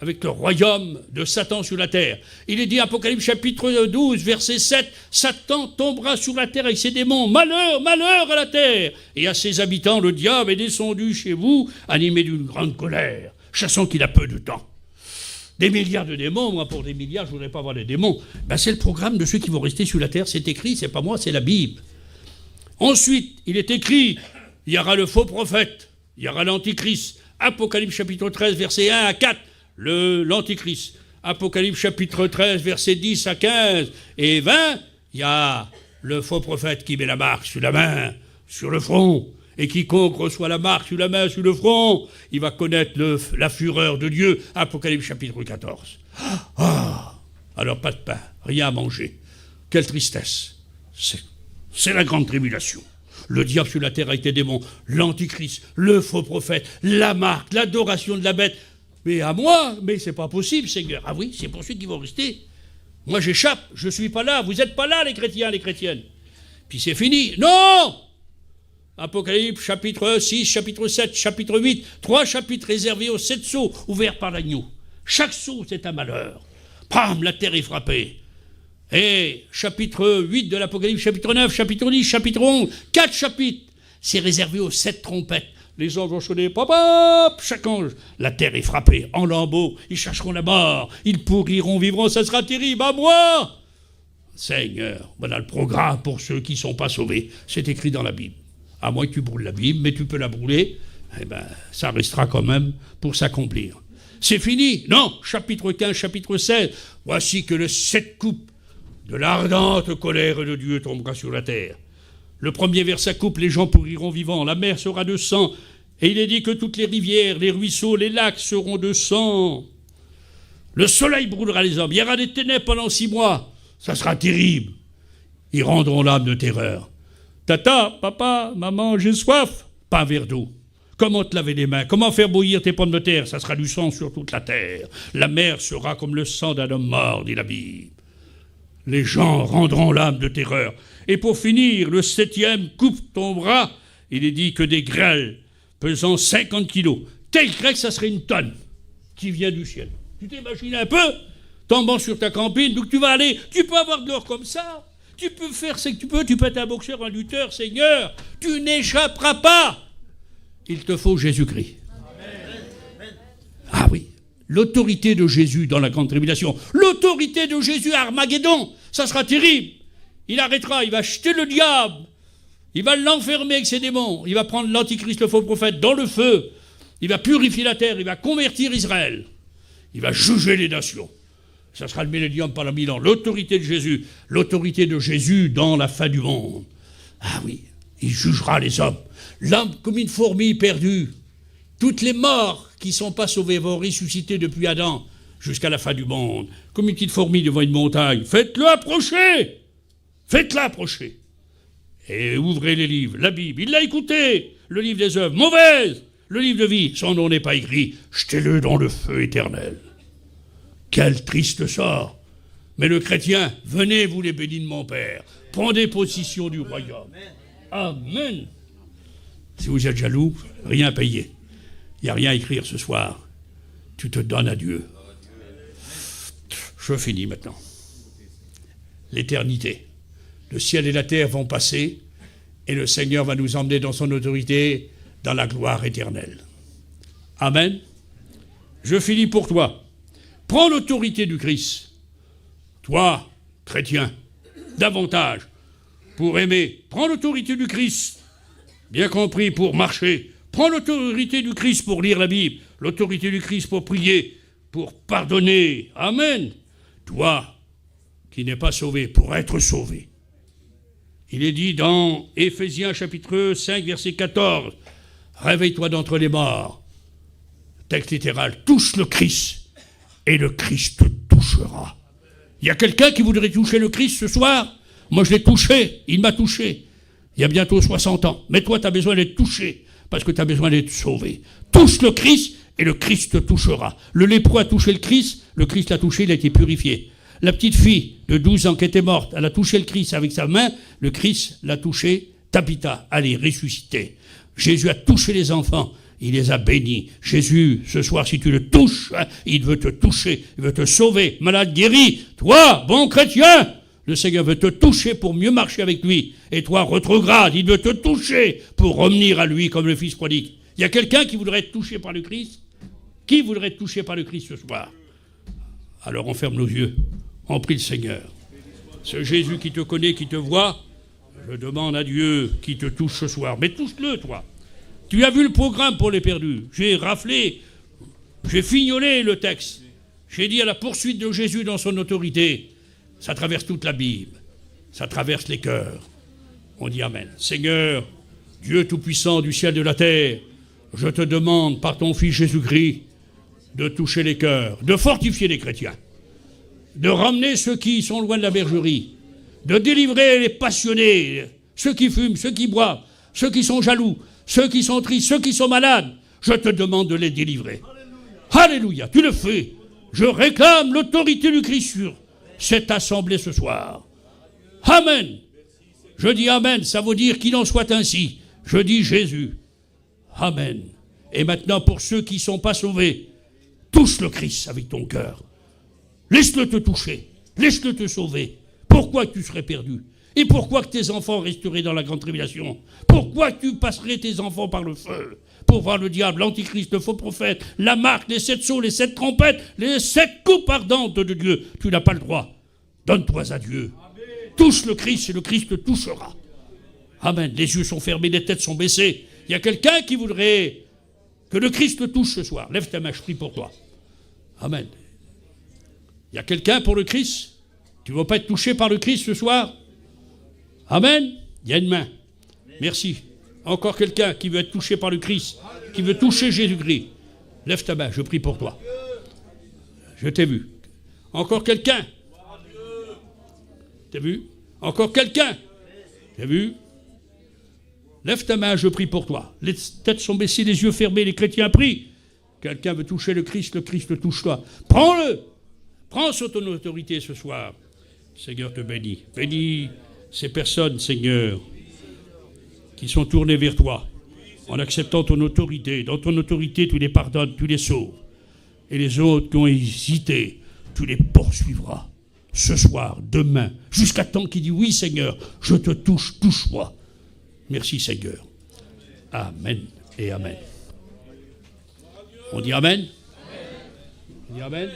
avec le royaume de Satan sur la terre. Il est dit, Apocalypse chapitre 12, verset 7, Satan tombera sur la terre avec ses démons. Malheur, malheur à la terre et à ses habitants. Le diable est descendu chez vous, animé d'une grande colère, chassant qu'il a peu de temps. Des milliards de démons, moi pour des milliards, je ne voudrais pas avoir des démons. Ben, c'est le programme de ceux qui vont rester sur la terre, c'est écrit, c'est pas moi, c'est la Bible. Ensuite, il est écrit, il y aura le faux prophète, il y aura l'antichrist. Apocalypse chapitre 13, verset 1 à 4. L'Antichrist. Apocalypse chapitre 13, versets 10 à 15 et 20, il y a le faux prophète qui met la marque sur la main, sur le front, et quiconque reçoit la marque sur la main, sur le front, il va connaître la fureur de Dieu. Apocalypse chapitre 14. Alors pas de pain, rien à manger. Quelle tristesse. C'est la grande tribulation. Le diable sur la terre avec les démons, l'Antichrist, le faux prophète, la marque, l'adoration de la bête. Mais à moi, mais c'est pas possible, Seigneur. Ah oui, c'est pour ceux qui vont rester. Moi, j'échappe, je suis pas là. Vous n'êtes pas là, les chrétiens, les chrétiennes. Puis c'est fini. Non! Apocalypse, chapitre 6, chapitre 7, chapitre 8. 3 chapitres réservés aux 7 sceaux ouverts par l'agneau. Chaque sceau, c'est un malheur. Pam, la terre est frappée. Et chapitre 8 de l'Apocalypse, chapitre 9, chapitre 10, chapitre 11. 4 chapitres. C'est réservé aux 7 trompettes. Les anges vont sonner, pop, pop, chaque ange. La terre est frappée en lambeaux. Ils chercheront la mort. Ils pourriront, vivront. Ça sera terrible. À moi! Seigneur, voilà le programme pour ceux qui ne sont pas sauvés. C'est écrit dans la Bible. À moins que tu brûles la Bible, mais tu peux la brûler. Eh bien, ça restera quand même pour s'accomplir. C'est fini? Non. Chapitre 15, chapitre 16. Voici que le 7 coupes de l'ardente colère de Dieu tombera sur la terre. Le premier vers sa coupe, les gens pourriront vivants, la mer sera de sang, et il est dit que toutes les rivières, les ruisseaux, les lacs seront de sang. Le soleil brûlera les hommes, il y aura des ténèbres pendant 6 mois, ça sera terrible. Ils rendront l'âme de terreur. Tata, papa, maman, j'ai soif, pas un verre d'eau. Comment te laver les mains? Comment faire bouillir tes pommes de terre? Ça sera du sang sur toute la terre. La mer sera comme le sang d'un homme mort, dit la Bible. Les gens rendront l'âme de terreur. Et pour finir, le 7e coupe ton bras. Il est dit que des grêles pesant 50 kilos. Tel grêle, ça serait une tonne qui vient du ciel. Tu t'imagines un peu? Tombant sur ta campine, donc tu vas aller, tu peux avoir de l'or comme ça. Tu peux faire ce que tu peux être un boxeur, un lutteur, Seigneur. Tu n'échapperas pas. Il te faut Jésus-Christ. Ah oui. L'autorité de Jésus dans la grande tribulation, l'autorité de Jésus à Armageddon, ça sera terrible. Il arrêtera, il va jeter le diable, il va l'enfermer avec ses démons, il va prendre l'antichrist, le faux prophète, dans le feu, il va purifier la terre, il va convertir Israël, il va juger les nations. Ça sera le millénium par la 1000 ans. L'autorité de Jésus dans la fin du monde. Ah oui, il jugera les hommes. L'homme comme une fourmi perdue. Toutes les morts qui ne sont pas sauvés vont ressusciter depuis Adam jusqu'à la fin du monde. Comme une petite fourmi devant une montagne. Faites-le approcher. Faites-le approcher. Et ouvrez les livres, la Bible. Il l'a écouté, le livre des œuvres. Mauvaise. Le livre de vie, son nom n'est pas écrit. Jetez-le dans le feu éternel. Quel triste sort. Mais le chrétien, venez, vous les bénis de mon Père. Prenez possession du royaume. Amen. Si vous êtes jaloux, rien à payer. Il n'y a rien à écrire ce soir. Tu te donnes à Dieu. Je finis maintenant. L'éternité. Le ciel et la terre vont passer et le Seigneur va nous emmener dans son autorité dans la gloire éternelle. Amen. Je finis pour toi. Prends l'autorité du Christ. Toi, chrétien, davantage pour aimer. Prends l'autorité du Christ. Bien compris, pour marcher. Prends l'autorité du Christ pour lire la Bible. L'autorité du Christ pour prier, pour pardonner. Amen. Toi, qui n'es pas sauvé, pour être sauvé. Il est dit dans Éphésiens chapitre 5, verset 14, « Réveille-toi d'entre les morts. » Texte littéral, touche le Christ, et le Christ te touchera. Il y a quelqu'un qui voudrait toucher le Christ ce soir? Moi, je l'ai touché, il m'a touché. Il y a bientôt 60 ans. Mais toi, tu as besoin d'être touché, parce que tu as besoin d'être sauvé. Touche le Christ, et le Christ te touchera. Le lépreux a touché le Christ l'a touché, il a été purifié. La petite fille de 12 ans qui était morte, elle a touché le Christ avec sa main, le Christ l'a touché, Tabitha, elle est ressuscitée. Jésus a touché les enfants, il les a bénis. Jésus, ce soir, si tu le touches, il veut te toucher, il veut te sauver. Malade guéri, toi, bon chrétien, le Seigneur veut te toucher pour mieux marcher avec lui. Et toi, rétrograde, il veut te toucher pour revenir à lui comme le fils prodigue. Il y a quelqu'un qui voudrait être touché par le Christ? Qui voudrait être touché par le Christ ce soir? Alors on ferme nos yeux, on prie le Seigneur. Ce Jésus qui te connaît, qui te voit, je demande à Dieu qui te touche ce soir. Mais touche-le, toi. Tu as vu le programme pour les perdus. J'ai raflé, j'ai fignolé le texte. J'ai dit à la poursuite de Jésus dans son autorité. Ça traverse toute la Bible. Ça traverse les cœurs. On dit Amen. Seigneur, Dieu Tout-Puissant du ciel et de la terre, je te demande par ton Fils Jésus-Christ de toucher les cœurs, de fortifier les chrétiens, de ramener ceux qui sont loin de la bergerie, de délivrer les passionnés, ceux qui fument, ceux qui boivent, ceux qui sont jaloux, ceux qui sont tristes, ceux qui sont malades. Je te demande de les délivrer. Alléluia, tu le fais. Je réclame l'autorité du Christ sur cette assemblée ce soir. Amen. Je dis Amen, ça veut dire qu'il en soit ainsi. Je dis Jésus. Amen. Et maintenant, pour ceux qui ne sont pas sauvés, touche le Christ avec ton cœur. Laisse-le te toucher. Laisse-le te sauver. Pourquoi tu serais perdu? Et pourquoi que tes enfants resteraient dans la grande tribulation? Pourquoi tu passerais tes enfants par le feu? Pour voir le diable, l'antichrist, le faux prophète, la marque, les 7 sceaux, les 7 trompettes, les 7 coupes ardentes de Dieu. Tu n'as pas le droit. Donne-toi à Dieu. Touche le Christ et le Christ te touchera. Amen. Les yeux sont fermés, les têtes sont baissées. Il y a quelqu'un qui voudrait que le Christ te touche ce soir. Lève ta main, je prie pour toi. Amen. Il y a quelqu'un pour le Christ? Tu ne veux pas être touché par le Christ ce soir? Amen. Il y a une main. Merci. Encore quelqu'un qui veut être touché par le Christ, qui veut toucher Jésus-Christ. Lève ta main, je prie pour toi. Je t'ai vu. Encore quelqu'un? T'as vu? Encore quelqu'un? T'as vu? Lève ta main, je prie pour toi. Les têtes sont baissées, les yeux fermés, les chrétiens prient. Quelqu'un veut toucher le Christ le touche toi. Prends-le. Prends sur ton autorité ce soir. Seigneur te bénit. Bénis ces personnes, Seigneur, qui sont tournées vers toi, en acceptant ton autorité. Dans ton autorité, tu les pardonnes, tu les sauves. Et les autres qui ont hésité, tu les poursuivras. Ce soir, demain, jusqu'à temps qu'il dit oui, Seigneur, je te touche, touche-moi. Merci, Seigneur. Amen et Amen. On dit Amen? On dit Amen?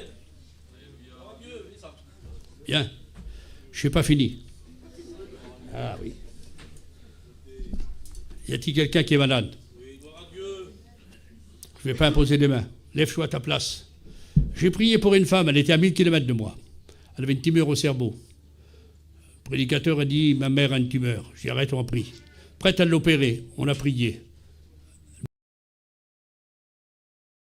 Bien. Je n'ai pas fini. Ah oui. Y a-t-il quelqu'un qui est malade? Je ne vais pas imposer des mains. Lève-toi à ta place. J'ai prié pour une femme, elle était à 1000 km de moi. Elle avait une tumeur au cerveau. Le prédicateur a dit, ma mère a une tumeur. J'ai dit, arrête, on prie. Prête à l'opérer, on a prié.